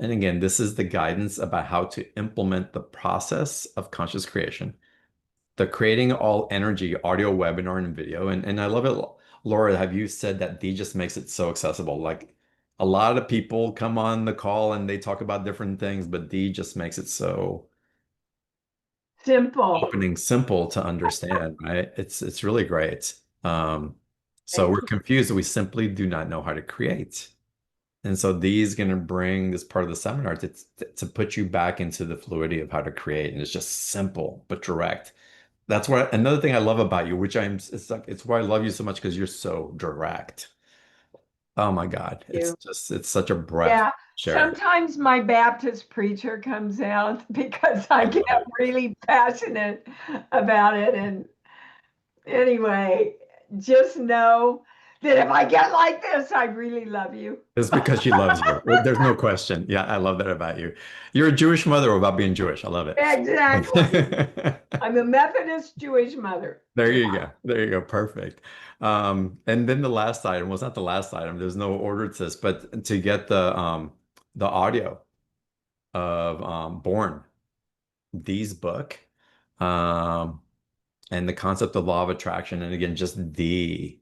And again, this is the guidance about how to implement the process of conscious creation, the creating all energy audio webinar and video. And I love it, Laura, have you said that D just makes it so accessible? Like a lot of people come on the call and they talk about different things, but D just makes it so Simple. opening, simple to understand, right? It's really great. So Thank we're you. confused. We simply do not know how to create. And so Dee's going to bring this part of the seminar to put you back into the fluidity of how to create. And it's just simple but direct. That's what another thing I love about you, which it's like it's why I love you so much because you're so direct. Oh my God. It's You. just it's such a breath Yeah. share. Sometimes my Baptist preacher comes out because I I get love it. really passionate about it. And anyway, just know that if I get like this, I really love you. It's because she loves you. There's no question. Yeah, I love that about you. You're a Jewish mother about being Jewish. I love Exactly. it. I'm a Methodist Jewish mother. There you go. There you go. Perfect. And then the last item was not the last item. There's no order to this, but to get the audio of Born, Dee's book, um, and the concept of law of attraction, and again, just Dee.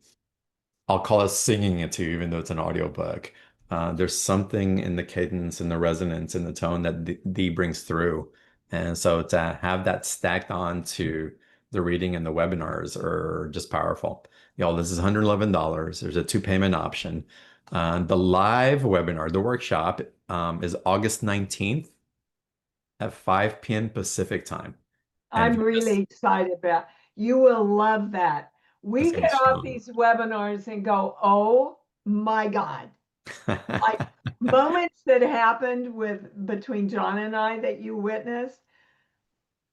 I'll call it singing it to you, even though it's an audiobook. There's something in the cadence and the resonance and the tone that Dee brings through. And so to have that stacked on to the reading and the webinars are just powerful. Y'all, this is $111. There's a two payment option. The live webinar, the workshop, is August 19th at 5 p.m. Pacific time. And I'm for really this, excited about. You will love that. it's We going to get be off strong. these webinars and go, "Oh my God." Like moments that happened with between John and I that you witnessed,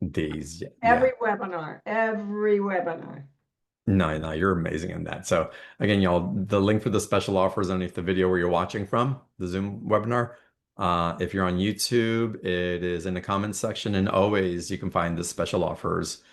These, yeah. every webinar. No, no, you're amazing in that. So again, y'all, the link for the special offer is underneath the video where you're watching from, the Zoom webinar. If you're on YouTube, it is in the comments section. And always you can find the special offers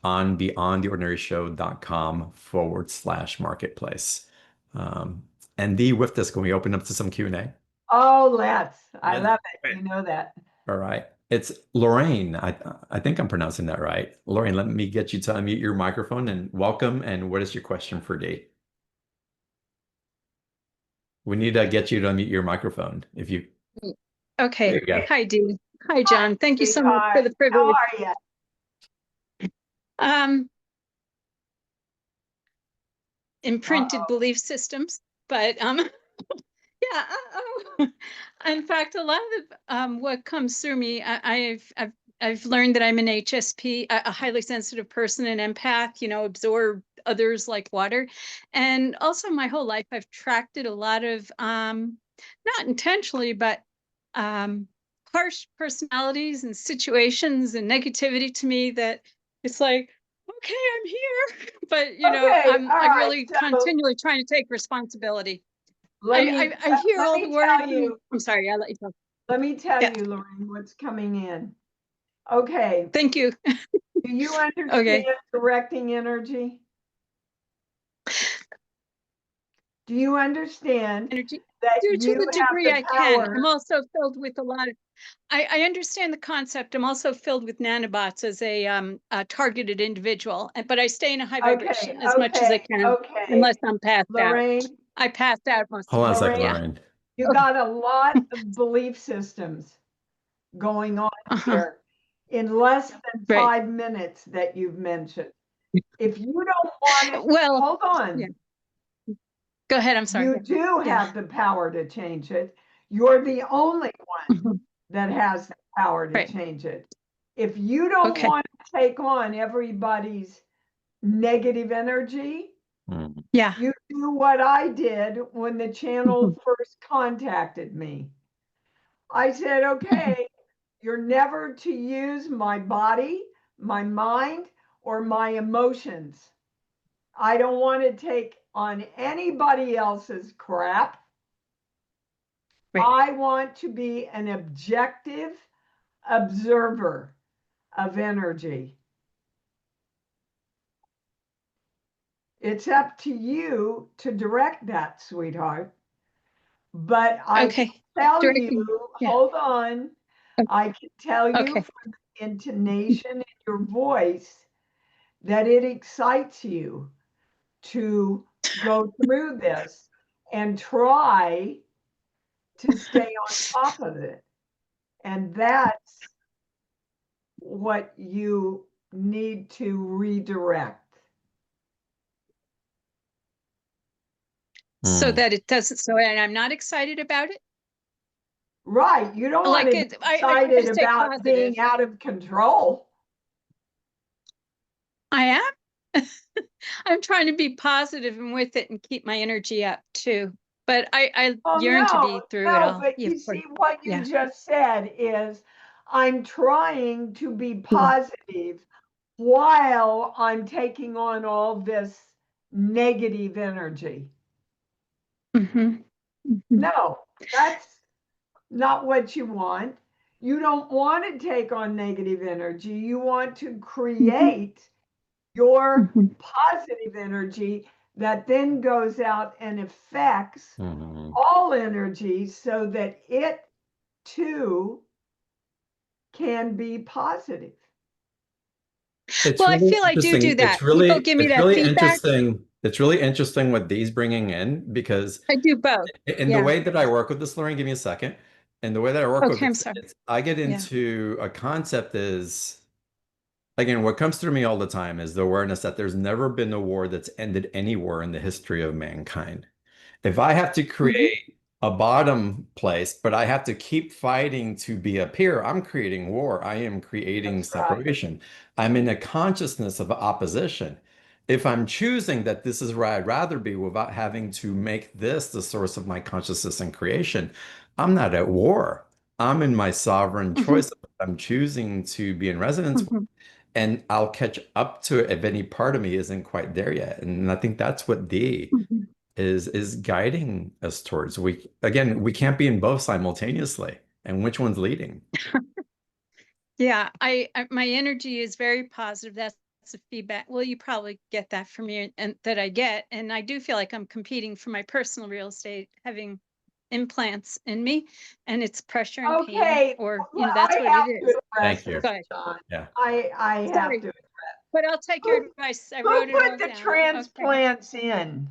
on beyondtheordinaryshow.com/marketplace. Um, and Dee, with this, can we open up to some Q&A? Oh, let's. I Let's love do it. it. You know that. All right. It's Lorraine. I think I'm pronouncing that right. Lorraine, let me get you to unmute your microphone and welcome. And what is your question for Dee? We need to get you to unmute your microphone. If you, there Okay. you go. Hi, Dee. Hi, Hi, John. Thank you so much for sweetheart. the How privilege. are you? Um, Imprinted Uh-oh. belief systems, but yeah. In fact, a lot of what comes through me, I've learned that I'm an HSP, a highly sensitive person, an empath. Absorb others like water, and also my whole life I've attracted a lot of not intentionally, but um, harsh personalities and situations and negativity to me that it's like, okay, I'm here, but Okay, all I'm right. really So continually trying to take responsibility. let me I hear let all the me words. tell you. I'm sorry, I'll let you talk. Let me tell Yeah, you, Lorraine, what's coming in. Okay. thank you. Do you understand Okay. directing energy? Do you understand Energy. that Due to you the have degree the I can, I'm power? also filled with a lot of. I understand the concept. I'm also filled with nanobots as a targeted individual, but I stay in a high Okay, vibration as much as I okay, can, okay. unless I'm passed out. Lorraine, I passed out most of Hold the on a time. second, Lorraine, Yeah. Lorraine. you Okay. got a lot of belief systems going on Uh-huh. here in less than Right. 5 minutes that you've mentioned. If you don't want it, Well, hold yeah. on. Go ahead. I'm sorry. You do Yeah. have the power to change it. You're the only one Mhm. that has the power to Right. change it. If you don't Okay. want to take on everybody's negative energy, Mm. Yeah. you do what I did when the channel Mhm. first contacted me. I said, Mhm. okay, you're never to use my body, my mind, or my emotions. I don't want to take on anybody else's crap. Right. I want to be an objective observer of energy. It's up to you to direct that, sweetheart. But I can Okay. tell you, Directing. Yeah. hold on, I can tell you Okay. from the intonation in your voice that it excites you to go through this and try to stay on top of it. And that's what you need to redirect. So Mm. that it doesn't. So, and I'm not excited about it. Right. You don't want Like to be it. I try excited to stay about positive. being out of control. I am. I'm trying to be positive and with it and keep my energy up too. But I Oh, yearn to be through it no, all. but Yeah, you of course. see, what you Yeah. just said is I'm trying to be Yeah. positive while I'm taking on all this negative energy. Hmm. Hmm. No, that's not what you want. You don't want to take on negative energy. You want to create your Hmm. positive energy that then goes out and affects Mhm. all energy so that it too can be positive. It's Well, I really feel I do interesting. that. People give me It's that really feedback. interesting. It's really interesting what Dee's bringing in because I do both. in the Yeah. way that I work with this, Lorraine, give me a second. And the way that I work with Okay, I'm this, sorry. I get Yeah. into a concept is, again, what comes through me all the time is the awareness that there's never been a war that's ended anywhere in the history of mankind. If I have to Hmm. create a bottom place, but I have to keep fighting to be up here, I'm creating war. I am creating That's right. separation. I'm in a consciousness of opposition. If I'm choosing that this is where I'd rather be without having to make this the source of my consciousness and creation, I'm not at war. I'm in my sovereign Hmm. choice of what I'm choosing to be in resonance with. Hmm. And I'll catch up to it if any part of me isn't quite there yet. And I think that's what D Hmm. is guiding us towards. We can't be in both simultaneously. And which one's leading? Yeah, my energy is very positive. That's the feedback. Well, you probably get that from me and that I get. And I do feel like I'm competing for my personal real estate, having implants in me, and it's pressure and pain, Okay, or well, that's I what it have to is. address Thank you. this, Go ahead. John. Yeah. I have Sorry, to. but I'll take your Who, advice. I who wrote it put all the down. Okay. transplants in?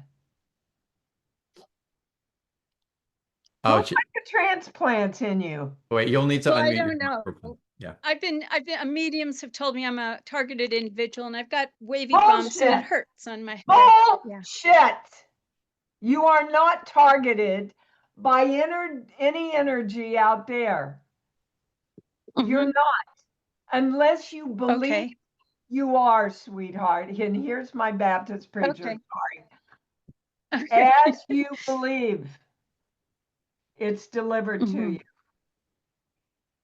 Who Oh, put the transplants in you? wait, you'll need to Well, I unmute your don't know. microphone. Yeah. Mediums have told me I'm a targeted individual, and I've got wavy bumps, and it Bullshit. hurts on my head. Yeah. Bullshit. You are not targeted by any energy out there. You're Hmm. not, unless you believe Okay. you are, sweetheart. And here's my Baptist preacher. Okay. Sorry. Okay. As you believe, it's delivered to Hmm. you. Right.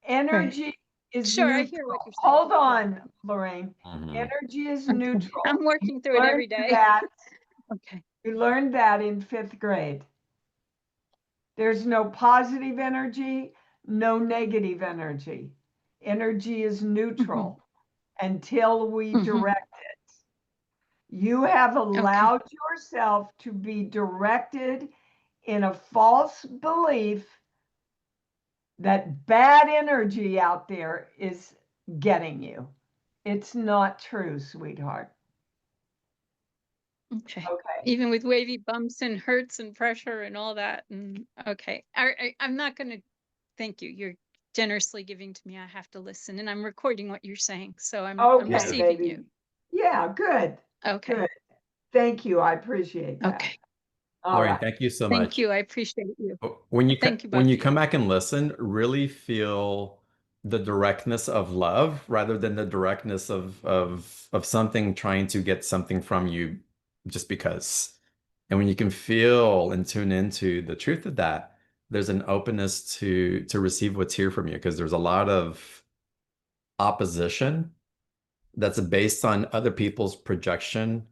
Energy is Sure, I hear neutral. what you're saying. Hold Yeah. on, Lorraine. Mhm. Energy is Okay. neutral. I'm You working through it learned every day. that. Okay. You learned that in fifth grade. There's no positive energy, no negative energy. Energy is Hmm. neutral until we Hmm. direct it. You have Okay. allowed yourself to be directed in a false belief that bad energy out there is getting you. It's not true, sweetheart. Okay. Okay. Even with wavy bumps and hurts and pressure and all that. And okay. I'm not going to thank you. You're generously giving to me. I have to listen, and I'm recording what you're saying. So I'm Okay, Yeah. receiving you. baby. Yeah, good. Okay. Good. Thank you. I appreciate that. Okay. All Lorraine, right. thank you so Thank much. you. I appreciate you. Thank you, When both you of you. come back and listen, really feel the directness of love rather than the directness of something trying to get something from you just because. And when you can feel and tune into the truth of that, there's an openness to receive what's here from you because there's a lot of opposition that's based on other people's projection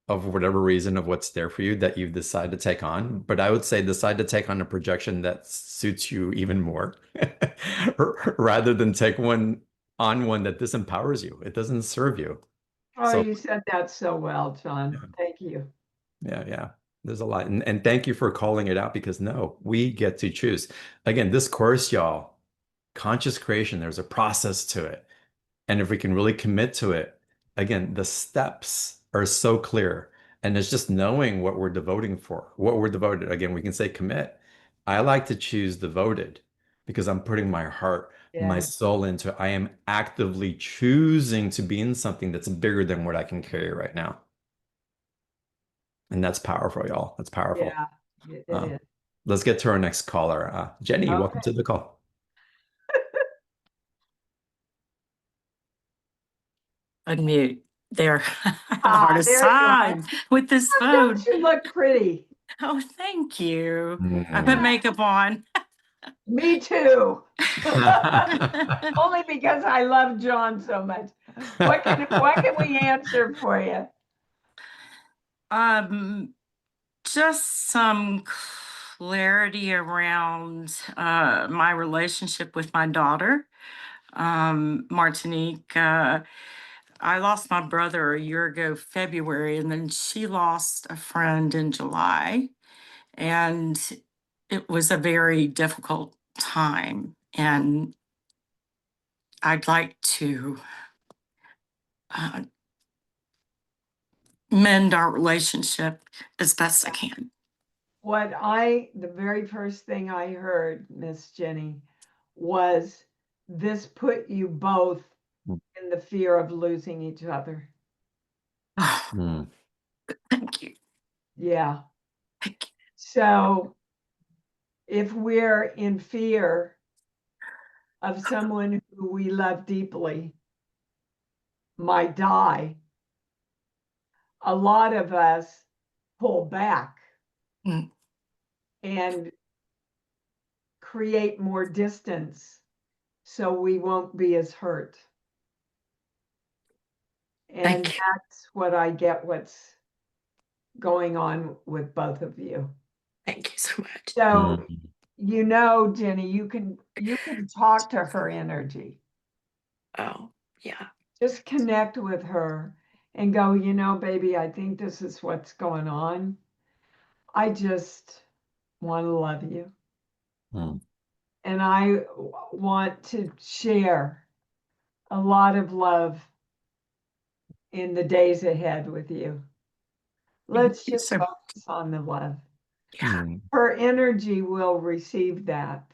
of whatever reason of what's there for you that you decide to take on. But I would say decide to take on a projection that suits you even more rather than take one that disempowers you. It doesn't serve you. Oh, So you said that so well, yeah, John. Thank you. yeah. There's a lot. And thank you for calling it out because no, we get to choose. Again, this course, y'all, conscious creation, there's a process to it. And if we can really commit to it, again, the steps are so clear. And it's just knowing what we're devoting for, what we're devoted. Again, we can say commit. I like to choose devoted because I'm putting my heart, my Yeah. soul into it. I am actively choosing to be in something that's bigger than what I can carry right now. And that's powerful, y'all. That's powerful. Yeah. It Uh, is. let's get to our next caller. Jenny, welcome Okay. to the call. unmute. There. I have the hardest there you are. time with this Oh, phone. don't you look pretty? Oh, thank you. I Mm. put makeup on. Me too. Only because I love John so much. What can we answer for you? Just some clarity around my relationship with my daughter, Martinique. I lost my brother a year ago, February, and then she lost a friend in July. And it was a very difficult time. And I'd like to uh, mend our relationship as best I can. The very first thing I heard, Miss Jenny, was this put you both in the fear of losing each other. Oh, Mm. thank you. Yeah. Thank you. So if we're in fear of someone who we love deeply might die, a lot of us pull back Mm. and create more distance so we won't be as hurt. And Thank you. that's what I get what's going on with both of you. Thank you so much. So, Mm. Jenny, you can talk to her energy. Oh, yeah. Just connect with her and go, baby, I think this is what's going on. I just want to love you. Mm. And I want to share a lot of love in the days ahead with you. Let's Thank you just so much. focus on the love. Yeah. Mm. Her energy will receive that.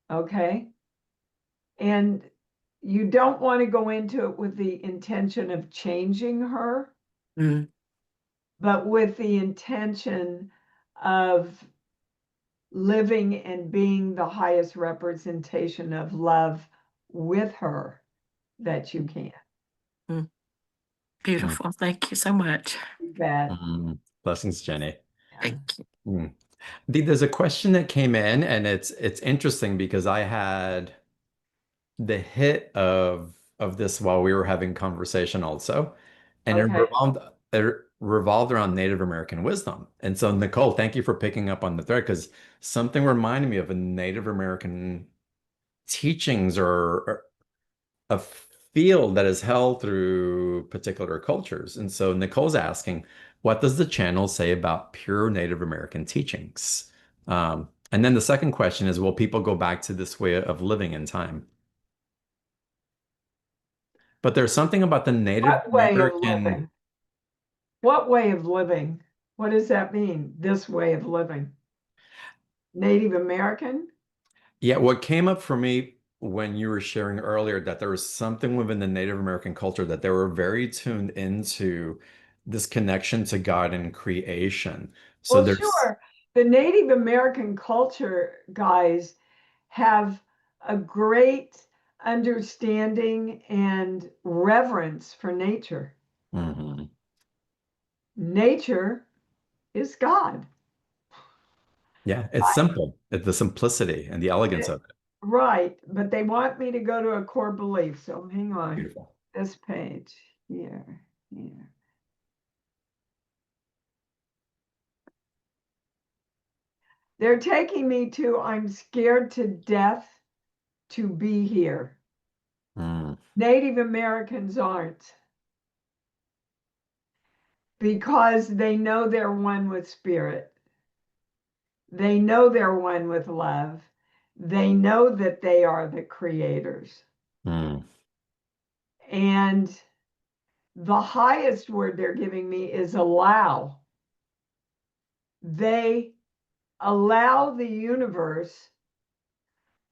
Okay? And you don't want to go into it with the intention of changing her, Mm. but with the intention of living and being the highest representation of love with her that you can. Mm. Beautiful. Thank you so much. You bet. Mm. Blessings, Jenny. Thank you. Mm. There's a question that came in, and it's interesting because I had the hit of this while we were having conversation also, and Okay. it revolved around Native American wisdom. And so, Nicole, thank you for picking up on the thread because something reminded me of a Native American teachings or a field that is held through particular cultures. And so Nicole's asking, what does the channel say about pure Native American teachings? And then the second question is, will people go back to this way of living in time? But there's something about the Native What way of American, living? What way of living? What does that mean? This way of living? Native American? yeah, what came up for me when you were sharing earlier that there was something within the Native American culture that they were very tuned into this connection to God and creation. So Well, there's, sure. The Native American culture guys have a great understanding and reverence for nature. Mhm. Nature is God. Yeah, it's I- simple. It's the simplicity and the elegance of it. Right, but they want me to go to a core belief. So hang on. Beautiful. This page here, here. They're taking me to I'm scared to death to be here. Mm. Native Americans aren't because they know they're one with spirit. They know they're one with love. They know that they are the creators. Mm. And the highest word they're giving me is allow. They allow the universe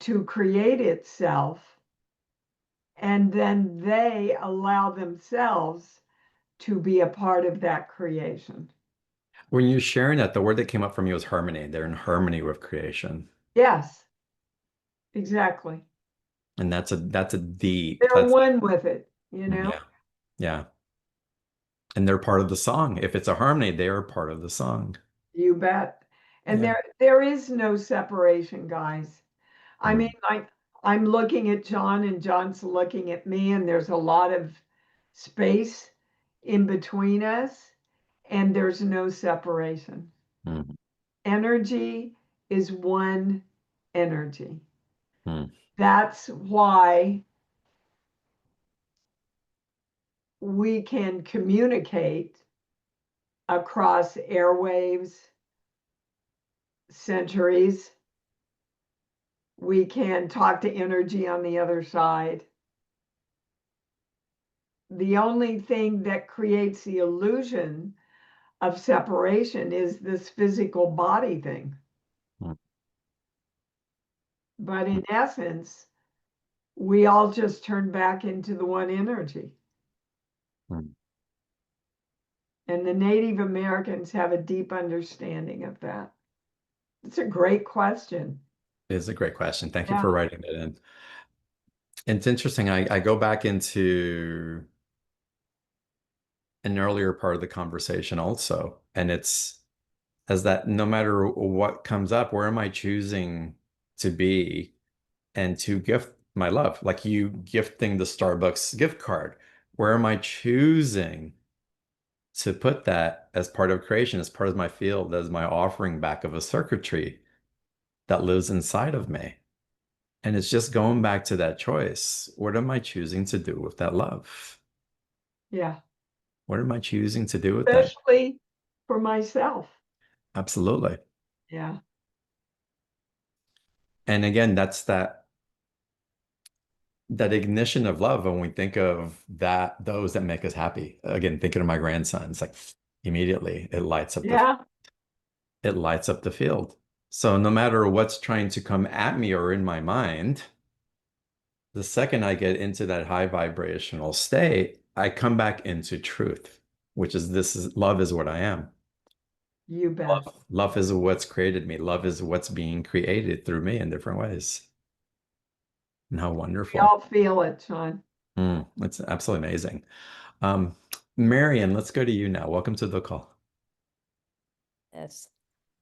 to create itself, and then they allow themselves to be a part of that creation. When you're sharing that, the word that came up for me was harmony. They're in harmony with creation. Yes, exactly. And that's a deep, They're that's one with it. you know? Yeah. Yeah. And they're part of the song. If it's a harmony, they are part of the song. You bet. And Yeah. there is no separation, guys. I Mm. mean, like I'm looking at John and John's looking at me, and there's a lot of space in between us, and there's no separation. Mm. Energy is one energy. Mm. That's why we can communicate across airwaves, centuries. We can talk to energy on the other side. The only thing that creates the illusion of separation is this physical body thing. Mm. But in essence, we all just turn back into the one energy. Mm. And the Native Americans have a deep understanding of that. It's a great question. It is a great question. Thank you Yeah. for writing it in. It's interesting. I go back into an earlier part of the conversation also, and it's as that no matter what comes up, where am I choosing to be and to gift my love? Like you gifting the Starbucks gift card. Where am I choosing to put that as part of creation, as part of my field, as my offering back of a circuitry that lives inside of me? And it's just going back to that choice. What am I choosing to do with that love? Yeah. What am I choosing to do with that? Especially for myself. Absolutely. Yeah. And again, that's that ignition of love when we think of that, those that make us happy. Again, thinking of my grandson, it's like immediately Yeah. it lights up the field. So no matter what's trying to come at me or in my mind, the second I get into that high vibrational state, I come back into truth, which is this is love is what I am. You bet. Love is what's created me. Love is what's being created through me in different ways. And how We wonderful. all feel it, Sean. It's absolutely amazing. Um, Marion, let's go to you now. Welcome to the call. Yes.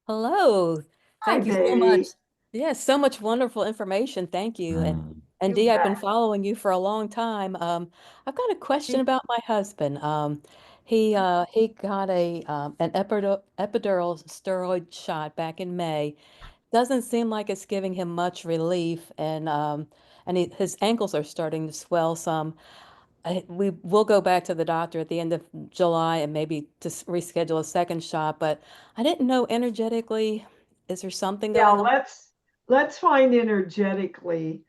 Hello. Hi, Thank you so much. baby. Yes, so much wonderful information. Thank you. And You Dee, I've been bet. following you for a long time. I've got a question about my husband. He got a an epidural steroid shot back in May. Doesn't seem like it's giving him much relief, and his ankles are starting to swell some. We will go back to the doctor at the end of July and maybe to reschedule a second shot, but I didn't know energetically, is there something Yeah, going on? let's find energetically.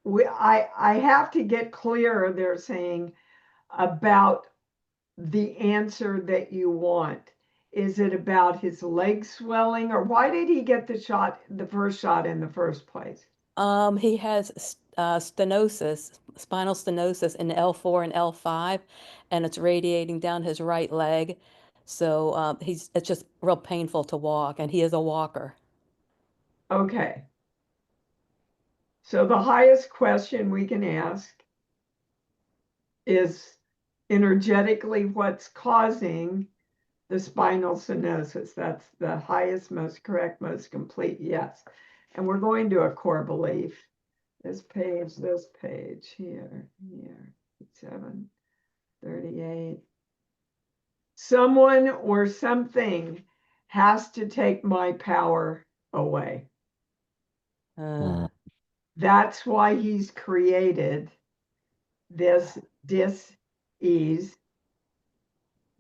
I have to get clearer, they're saying, about the answer that you want. Is it about his leg swelling, or why did he get the first shot in the first place? He has stenosis, spinal stenosis in L4 and L5, and it's radiating down his right leg. So it's just real painful to walk, and he is a walker. Okay. So the highest question we can ask is energetically what's causing the spinal stenosis. That's the highest, most correct, most complete yes. And we're going to a core belief. This page, here, 738. Someone or something has to take my power away. Uh, That's why he's created this dis-ease,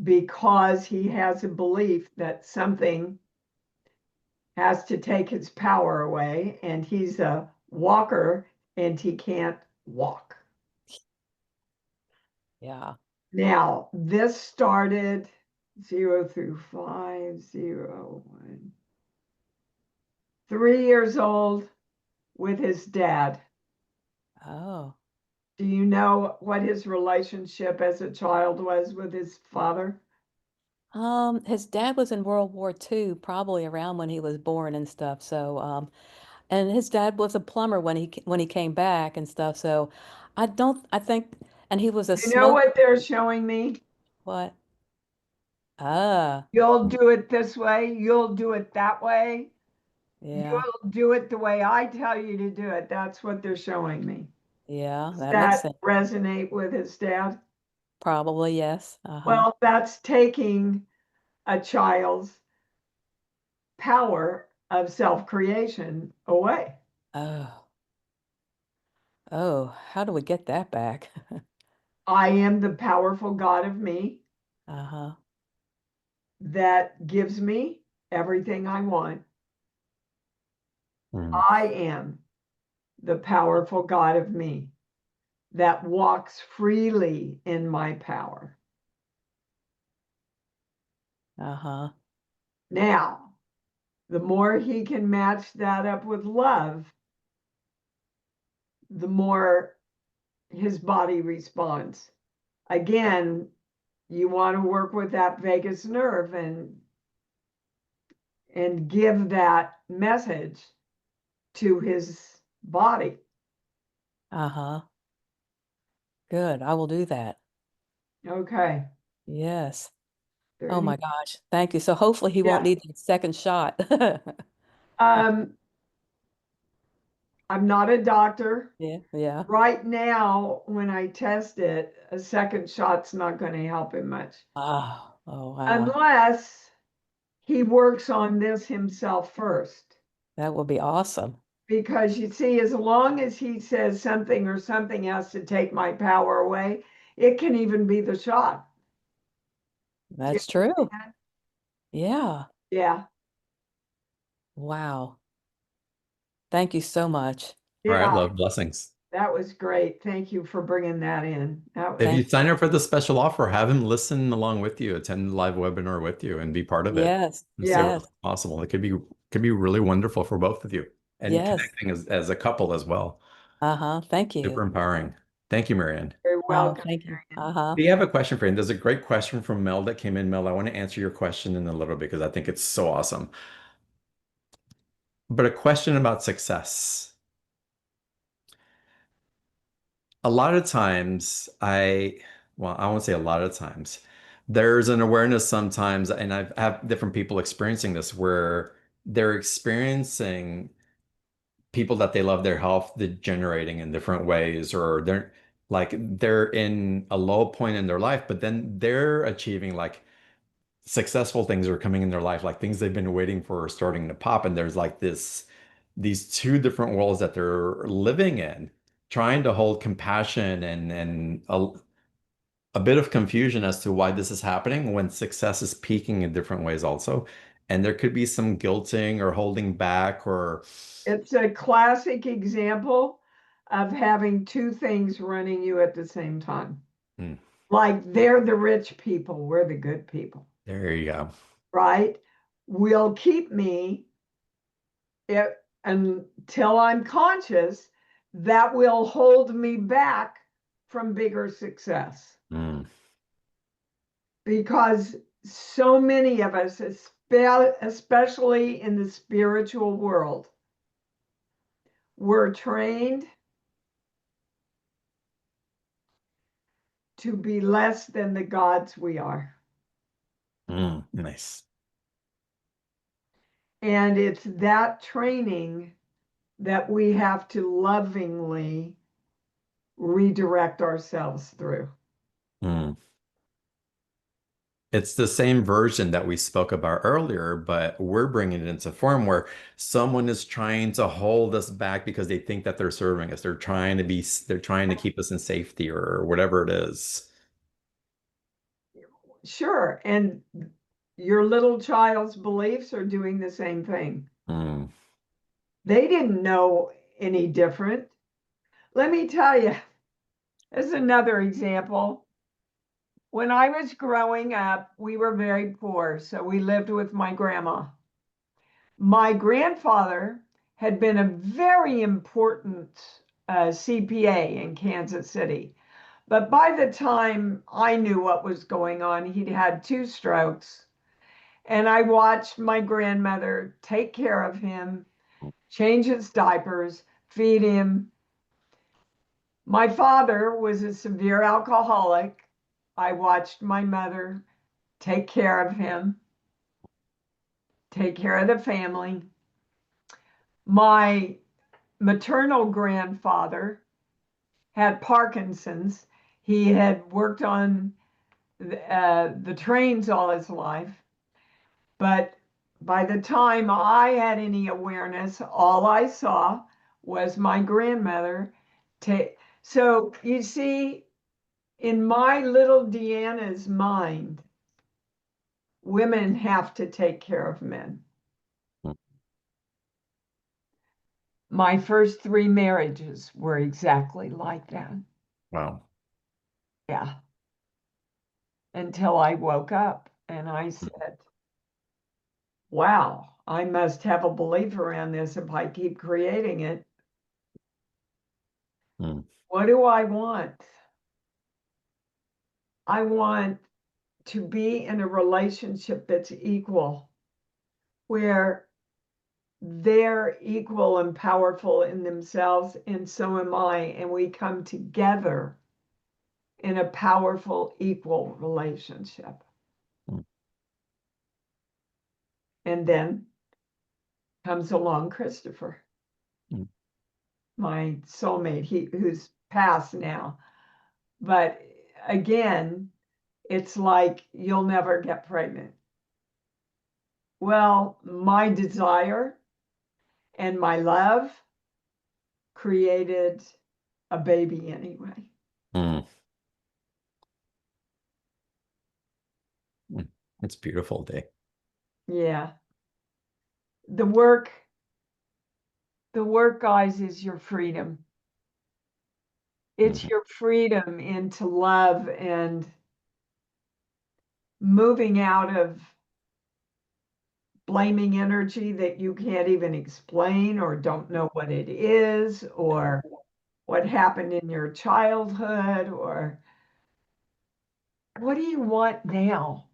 because he has a belief that something has to take his power away, and he's a walker and he can't walk. yeah. Now, this started 0 through 5, 0, 1. 3 years old with his dad. Oh. Do you know what his relationship as a child was with his father? His dad was in World War II, probably around when he was born and stuff. So, and his dad was a plumber when he came back and stuff. So, I think, and he was a You know smoker. what they're showing me? What? Ah, You'll do it this way, you'll do it that way, yeah, you'll do it the way I tell you to do it. That's what they're showing me. yeah, Does that makes that sense. resonate with his dad? Probably, yes. Well, that's taking a child's power of self-creation away. Oh, oh, how do we get that back? I am the powerful God of me Uh-huh. that gives me everything I want. Mm. I am the powerful God of me that walks freely in my power. Uh-huh. Now, the more he can match that up with love, the more his body responds. Again, you want to work with that vagus nerve and give that message to his body. Uh-huh. Good. I will do that. Okay. Yes. Oh 30. my gosh. Thank you. So hopefully he won't Yeah. need the second shot. Um, I'm not a doctor. Yeah, yeah. Right now, when I test it, a second shot's not going to help him much. Oh, wow. Unless he works on this himself first. That would be awesome. Because you see, as long as he says something or something has to take my power away, it can even be the shot. Do you That's true. understand? Yeah. Yeah. Wow. Thank you so much. All right, Yeah. love, blessings. That was great. Thank you for bringing that in. That was, If you Thank sign up for the special offer, have him listen along with you, attend the live webinar with you, and be part of it Yes. and see yeah. what's Yes. possible. It could be really wonderful for both of you and Yes. connecting as a couple as well. Uh-huh. Thank Super you. empowering. Thank you, Marianne. Very Oh, welcome, thank you. Marion. Uh-huh. We have a question for you. And there's a great question from Mel that came in. Mel, I want to answer your question in a little bit because I think it's so awesome. But a question about success. A lot of times well, I won't say a lot of times. There's an awareness sometimes, and I've had different people experiencing this where they're experiencing people that they love their health degenerating in different ways, or they're in a low point in their life, but then they're achieving like successful things are coming in their life, like things they've been waiting for are starting to pop. And there's like these two different worlds that they're living in, trying to hold compassion and a bit of confusion as to why this is happening when success is peaking in different ways also. And there could be some guilting or holding back or It's a classic example of having two things running you at the same time. Hmm, Like they're the rich people, we're the good people, there you go. right? Will keep me it, until I'm conscious that will hold me back from bigger success. Hmm, Because so many of us, especially in the spiritual world, were trained to be less than the gods we are. nice. And it's that training that we have to lovingly redirect ourselves through. Hmm. It's the same version that we spoke about earlier, but we're bringing it into form where someone is trying to hold us back because they think that they're serving us. They're trying to keep us in safety or whatever it is. Sure. And your little child's beliefs are doing the same thing. Mm, They didn't know any different. Let me tell you, as another example, when I was growing up, we were very poor, so we lived with my grandma. My grandfather had been a very important CPA in Kansas City. But by the time I knew what was going on, he'd had two strokes. And I watched my grandmother take care of him, change his diapers, feed him, My father was a severe alcoholic. I watched my mother take care of him, take care of the family. My maternal grandfather had Parkinson's. He had worked on the trains all his life. But by the time I had any awareness, all I saw was my grandmother take. So you see, in my little Deanna's mind, women have to take care of men. My first 3 marriages were exactly like that. Wow. Yeah. Until I woke up and I said, wow, I must have a belief around this if I keep creating it. Hmm. What do I want? I want to be in a relationship that's equal, where they're equal and powerful in themselves, and so am I, and we come together in a powerful, equal relationship. Hmm. And then comes along Christopher, Hmm. my soulmate, who's passed now. But again, it's like you'll never get pregnant. Well, my desire and my love created a baby anyway. Hmm. Hmm. It's beautiful, Dee. Yeah. The work, guys, is your freedom. It's Mhm. your freedom into love and moving out of blaming energy that you can't even explain or don't know what it is or what happened in your childhood or what do you want now?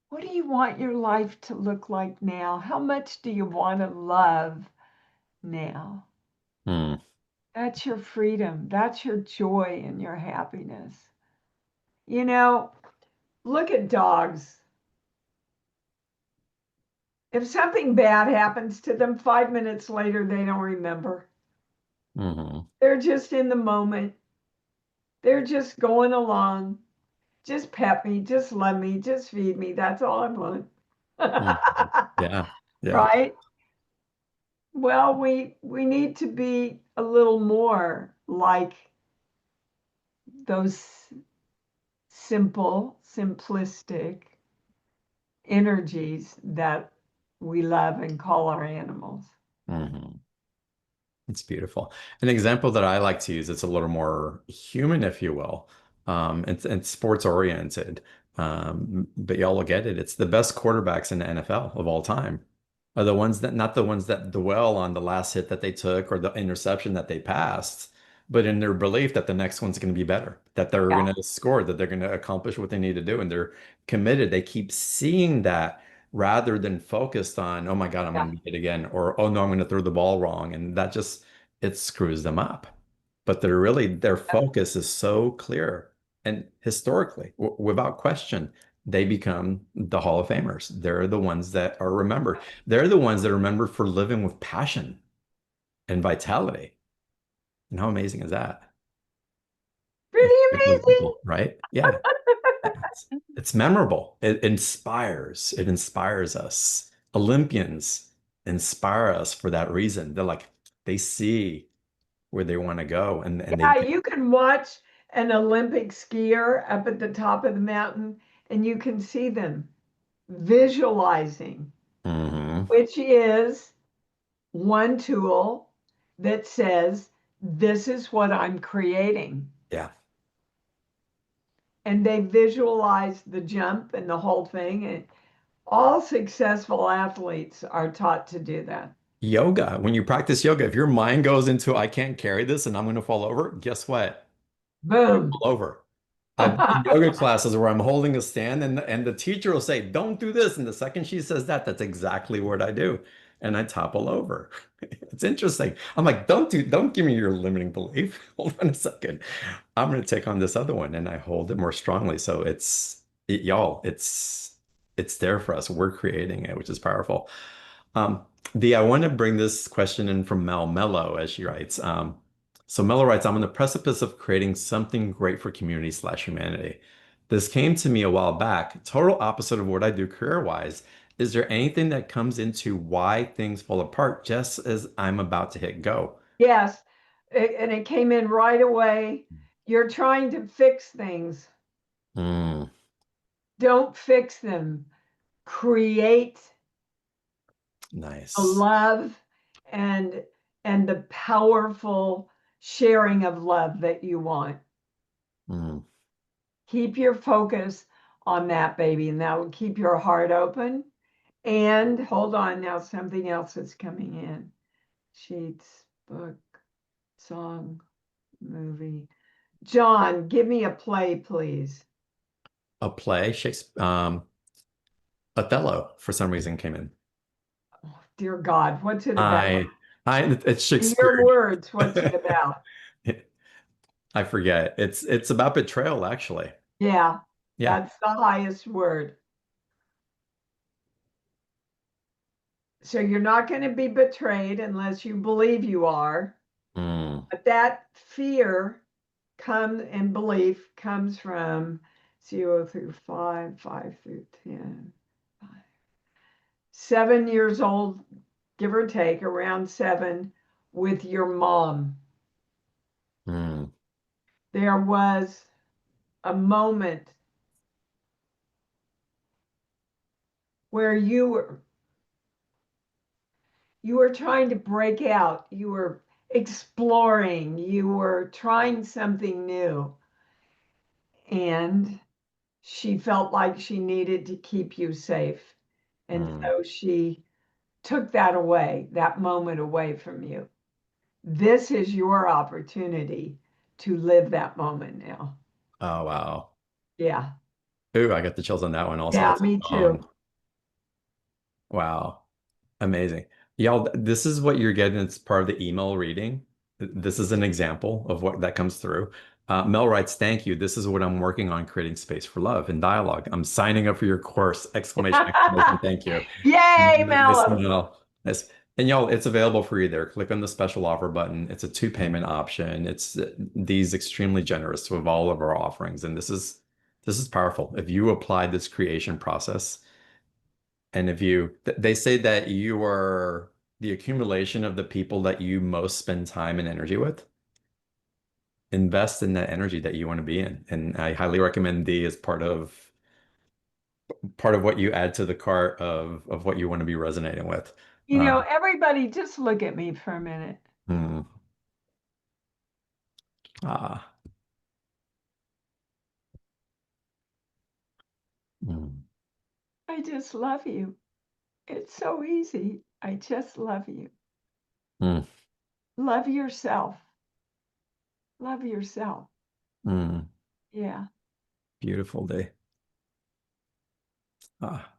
What do you want your life to look like now? How much do you want to love now? Hmm. That's your freedom. That's your joy and your happiness. You know, look at dogs. If something bad happens to them, 5 minutes later, they don't remember. Mhm. They're just in the moment. They're just going along. Just pet me, just love me, just feed me. That's all I want. Mhm. Yeah. Yeah. Right? Well, we need to be a little more like those simple, simplistic energies that we love and call our animals. Mhm. It's beautiful. An example that I like to use, it's a little more human, if you will. It's sports oriented. But y'all will get it. It's the best quarterbacks in the NFL of all time are the ones that, not the ones that dwell on the last hit that they took or the interception that they passed, but in their belief that the next one's going to be better, that they're Yeah, going to score, that they're going to accomplish what they need to do. And they're committed. They keep seeing that rather than focused on, oh my God, I'm yeah, going to be hit again, or oh no, I'm going to throw the ball wrong. And that just, it screws them up. But they're really, their yeah. focus is so clear. And historically, without question, they become the Hall of Famers. They're the ones that are remembered. They're the ones that are remembered for living with passion and vitality. And how amazing is that? Pretty It's amazing. memorable, right? Yeah. It's memorable. It inspires. It inspires us. Olympians inspire us for that reason. They're like, they see where they want to go and they Yeah, you can watch an Olympic skier up at the top of the mountain and you can see them visualizing, hmm which is one tool that says, this is what I'm creating. yeah. And they visualize the jump and the whole thing. And all successful athletes are taught to do that. Yoga, when you practice yoga, if your mind goes into I can't carry this and I'm going to fall over, guess what? You Boom. fall over. I've been in yoga classes where I'm holding a stand and the teacher will say, don't do this. And the second she says that, that's exactly what I do. and I topple over. It's interesting. I'm like, don't give me your limiting belief. Hold on a second. I'm going to take on this other one, and I hold it more strongly. So y'all, it's there for us. We're creating it, which is powerful. Dee, I want to bring this question in from Mello, as she writes. So Mello writes, I'm on the precipice of creating something great for community/humanity. This came to me a while back, total opposite of what I do career-wise. Is there anything that comes into why things fall apart just as I'm about to hit go? Yes, and it came in right away. You're trying to fix things. Mm, Don't fix them. Create the nice. love and the powerful sharing of love that you want. Mm, Keep your focus on that, baby, and that will keep your heart open. And hold on, now something else is coming in. Sheets, book, song, movie. John, give me a play, please. a play, Shakespeare, Othello, for some reason came in. Oh, dear God, what's it about? I, it's In your Shakespeare. words, what's it about? I forget. It's about betrayal, actually. Yeah, Yeah. that's the highest word. So you're not going to be betrayed unless you believe you are. Mm, But that fear and belief comes from 0 through 5, 5 through 10, 7 years old, give or take, around 7, with your mom. mm, There was a moment where you were trying to break out, you were exploring, you were trying something new, and she felt like she needed to keep you safe. And mm. so she took that moment away from you. This is your opportunity to live that moment now. Oh, wow. Yeah. Ooh, I got the chills on that one also. Yeah, That's me strong. too. Wow. Amazing. Y'all, this is what you're getting. It's part of the email reading. This is an example of what that comes through. Mel writes, thank you. This is what I'm working on, creating space for love and dialogue. I'm signing up for your course! Exclamation, exclamation, thank you. Yay, Miss Mallow. Mel. Yes. And y'all, it's available for you there. Click on the special offer button. It's a two-payment option. It's these extremely generous with all of our offerings. And this is powerful. If you apply this creation process, and if they say that you are the accumulation of the people that you most spend time and energy with, invest in that energy that you want to be in. And I highly recommend D as part of what you add to the cart of what you want to be resonating with. Everybody just look at me for a minute. Hmm, ah, hmm, I just love you. It's so easy. I just love you. hmm, Love yourself. Love yourself. hmm. Yeah. Beautiful day.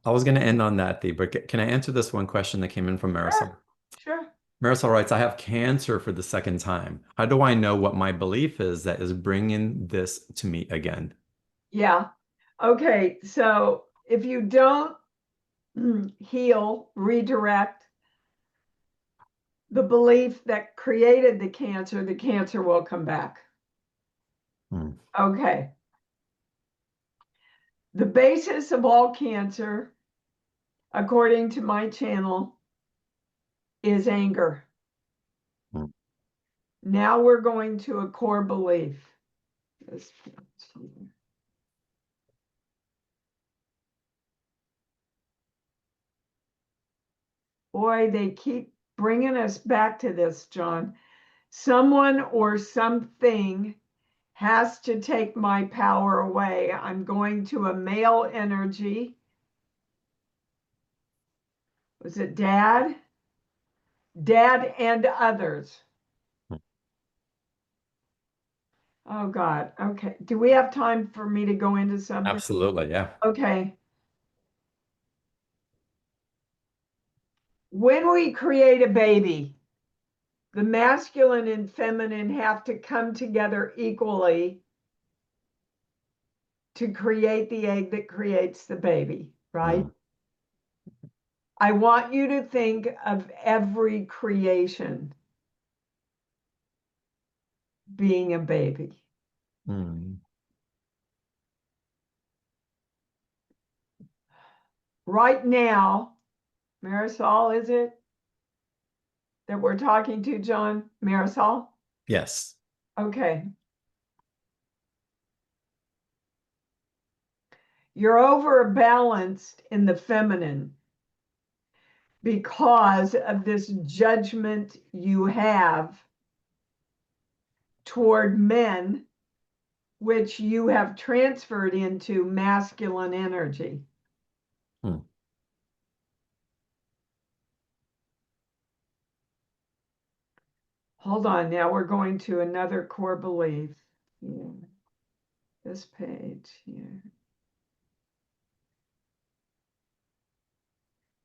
I was going to end on that, D, but can I answer this one question that came in from Marisol? Sure. Sure. Marisol writes, I have cancer for the second time. How do I know what my belief is that is bringing this to me again? Yeah. Okay. So if you don't heal, redirect the belief that created the cancer will come back. Hmm, Okay. The basis of all cancer, according to my channel, is anger. hmm, Now we're going to a core belief. Boy, they keep bringing us back to this, John. Someone or something has to take my power away. I'm going to a male energy. Was it dad? Dad and others. hmm. Oh God. Okay. Do we have time for me to go into something? Absolutely, yeah. Okay. When we create a baby, the masculine and feminine have to come together equally to create the egg that creates the baby, right? I want you to think of every creation being a baby. Mm. Right now, Marisol, is it that we're talking to, John? Marisol? Yes. Okay. You're overbalanced in the feminine because of this judgment you have toward men, which you have transferred into masculine energy. Hmm. Hold on, now we're going to another core belief. Here. This page here.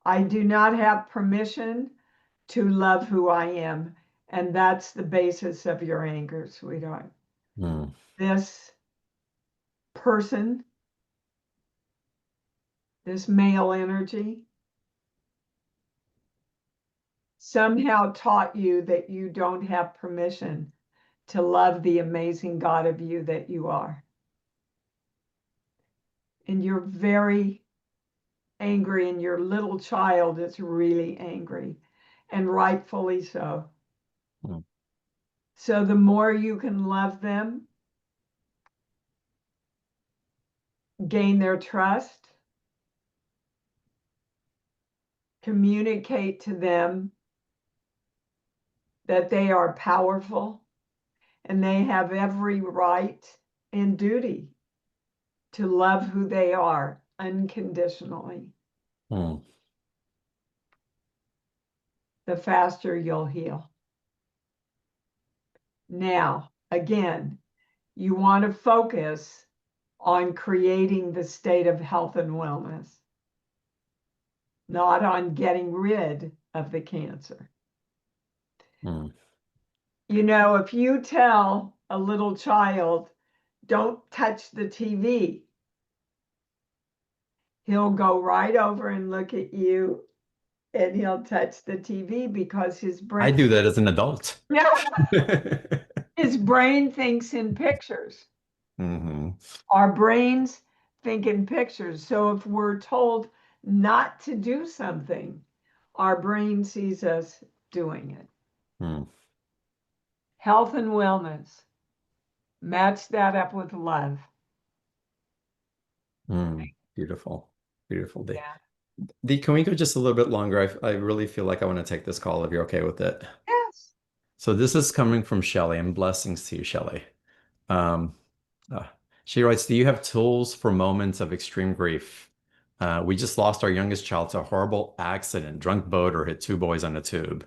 I do not have permission to love who I am. And that's the basis of your anger, sweetheart. Hmm. This person, this male energy, somehow taught you that you don't have permission to love the amazing God of you that you are. And you're very angry, and your little child is really angry, and rightfully so. Hmm. So the more you can love them, gain their trust, communicate to them that they are powerful and they have every right and duty to love who they are unconditionally, Hmm. the faster you'll heal. Now, again, you want to focus on creating the state of health and wellness, not on getting rid of the cancer. Hmm. You know, if you tell a little child, don't touch the TV, he'll go right over and look at you and he'll touch the TV because his I brain, do that as an adult. his brain thinks in pictures. Hmm. Our brains think in pictures. So if we're told not to do something, our brain sees us doing it. Hmm. Health and wellness. Match that up with love. Hmm. Beautiful. Beautiful, Dee. Yeah. Dee, can we go just a little bit longer? I really feel like I want to take this call if you're okay with it. Yes. So this is coming from Shelley, and blessings to you, Shelley. Um, uh, she writes, do you have tools for moments of extreme grief? We just lost our youngest child to a horrible accident, drunk boater hit two boys on a tube.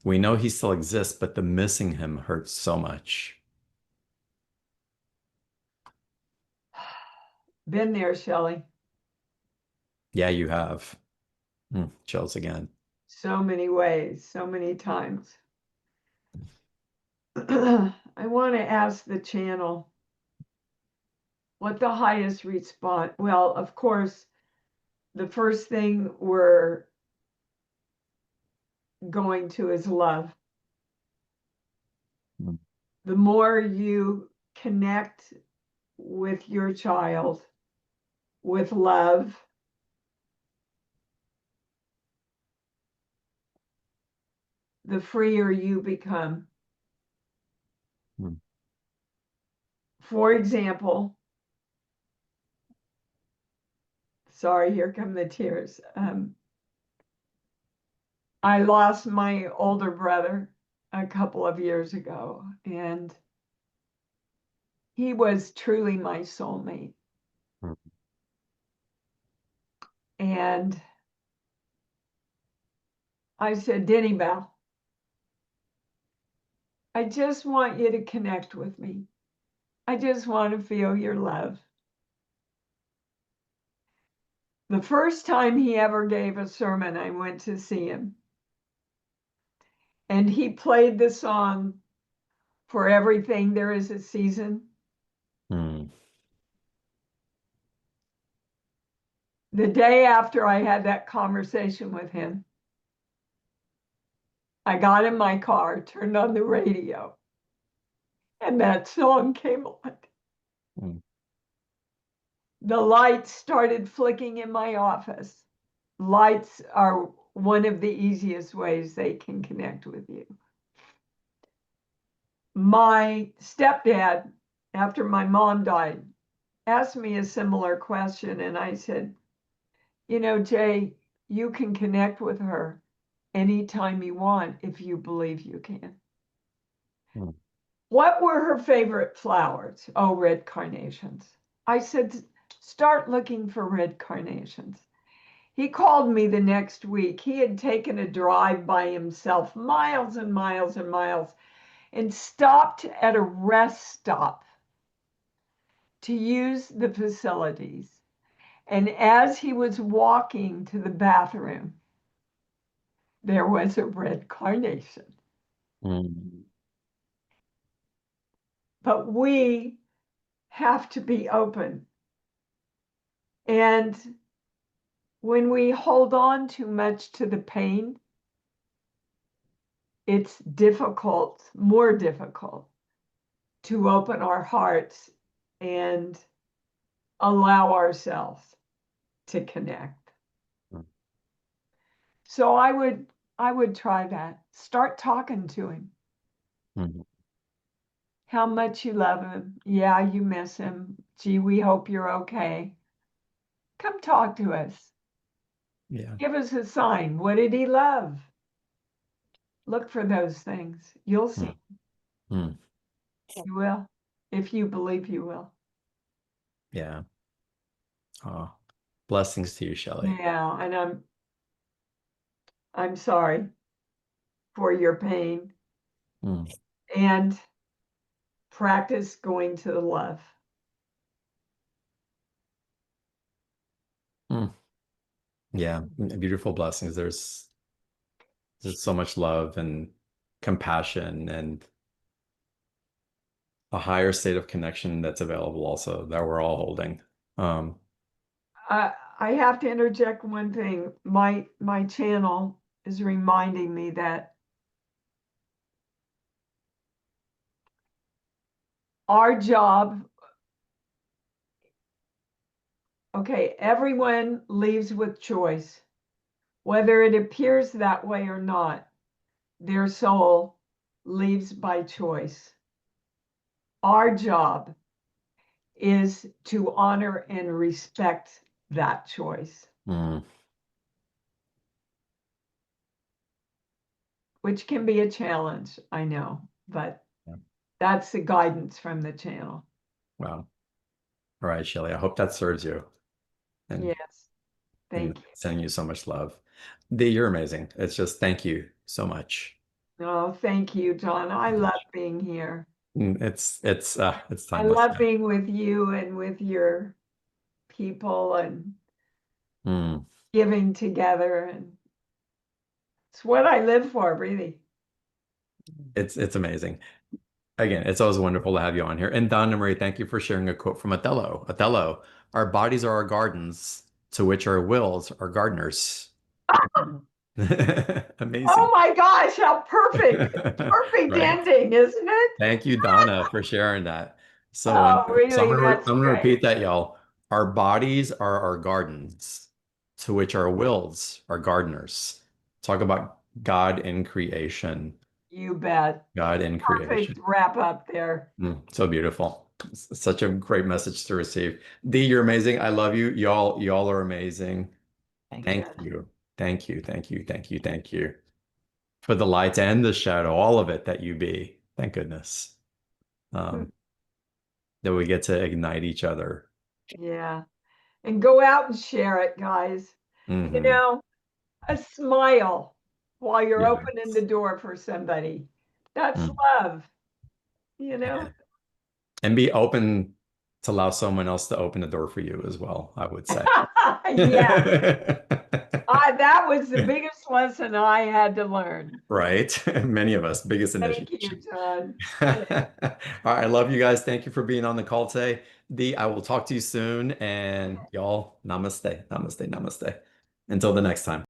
We know he still exists, but the missing him hurts so much. Been there, Shelley. Yeah, you have. Chills again. So many ways, so many times. I want to ask the channel what the highest response. Well, of course, the first thing we're going to is love. Mm. The more you connect with your child with love, the freer you become. Mm. For example, sorry, here come the tears. I lost my older brother a couple of years ago, and he was truly my soulmate. Mm. And I said, Denny Bell, I just want you to connect with me. I just want to feel your love. The first time he ever gave a sermon, I went to see him. And he played the song For Everything There Is a Season. Mm. The day after I had that conversation with him, I got in my car, turned on the radio, and that song came on. Mm. The lights started flicking in my office. Lights are one of the easiest ways they can connect with you. My stepdad, after my mom died, asked me a similar question, and I said, you know, Jay, you can connect with her anytime you want if you believe you can. Mm. What were her favorite flowers? Oh, red carnations. I said, start looking for red carnations. He called me the next week. He had taken a drive by himself, miles and miles and miles, and stopped at a rest stop to use the facilities. And as he was walking to the bathroom, there was a red carnation. Mm. But we have to be open. And when we hold on too much to the pain, it's difficult, more difficult, to open our hearts and allow ourselves to connect. Mm. So I would try that. Start talking to him. Mm. How much you love him. Yeah, you miss him. Gee, we hope you're okay. Come talk to us. Yeah. Give us a sign. What did he love? Look for those things. You'll see. Mm. You will, if you believe you will. Yeah. Oh, blessings to you, Shelley. Yeah, and I'm sorry for your pain, Mm. and practice going to the love. Mm. Yeah. Beautiful blessings. There's so much love and compassion and a higher state of connection that's available also that we're all holding. Um, I have to interject one thing. My channel is reminding me that our job, okay, everyone leaves with choice, whether it appears that way or not. Their soul leaves by choice. Our job is to honor and respect that choice, mm. which can be a challenge, I know, but Yeah. that's the guidance from the channel. Wow. All right, Shelley. I hope that serves you and Yes, thank you. sending you so much love. Dee, you're amazing. It's just thank you so much. Oh, thank you, John. I love being here. It's I timeless. love being with you and with your people and Mm. giving together. And it's what I live for, really. It's amazing. Again, it's always wonderful to have you on here. And Donna Marie, thank you for sharing a quote from Othello. Othello, our bodies are our gardens, to which our wills are gardeners. Oh Amazing. my gosh, how perfect. Perfect Right. ending, isn't it? Thank you, Donna, for sharing that. So Oh, wonderful. So really, I'm that's gonna great. repeat that, y'all. Our bodies are our gardens, to which our wills are gardeners. Talk about God in creation. You bet. God in Perfect creation. wrap up there. So beautiful. Such a great message to receive. Dee, you're amazing. I love you. Y'all are amazing. Thank Yes. you. Thank you. Thank you. Thank you. Thank you for the light and the shadow, all of it that you be. Thank goodness. Um, that we get to ignite each other. Yeah. And go out and share it, guys. You Hmm. know, a smile while you're opening the Yes. door for somebody. That's Mm. love, you know? And be open to allow someone else to open the door for you as well, I would say. Yeah, that was the biggest lesson I had to learn. Right? Many of us, biggest Thank you, initiation. John. All right, I love you guys. Thank you for being on the call today. Dee, I will talk to you soon. And y'all, namaste, namaste, namaste. Until the next time.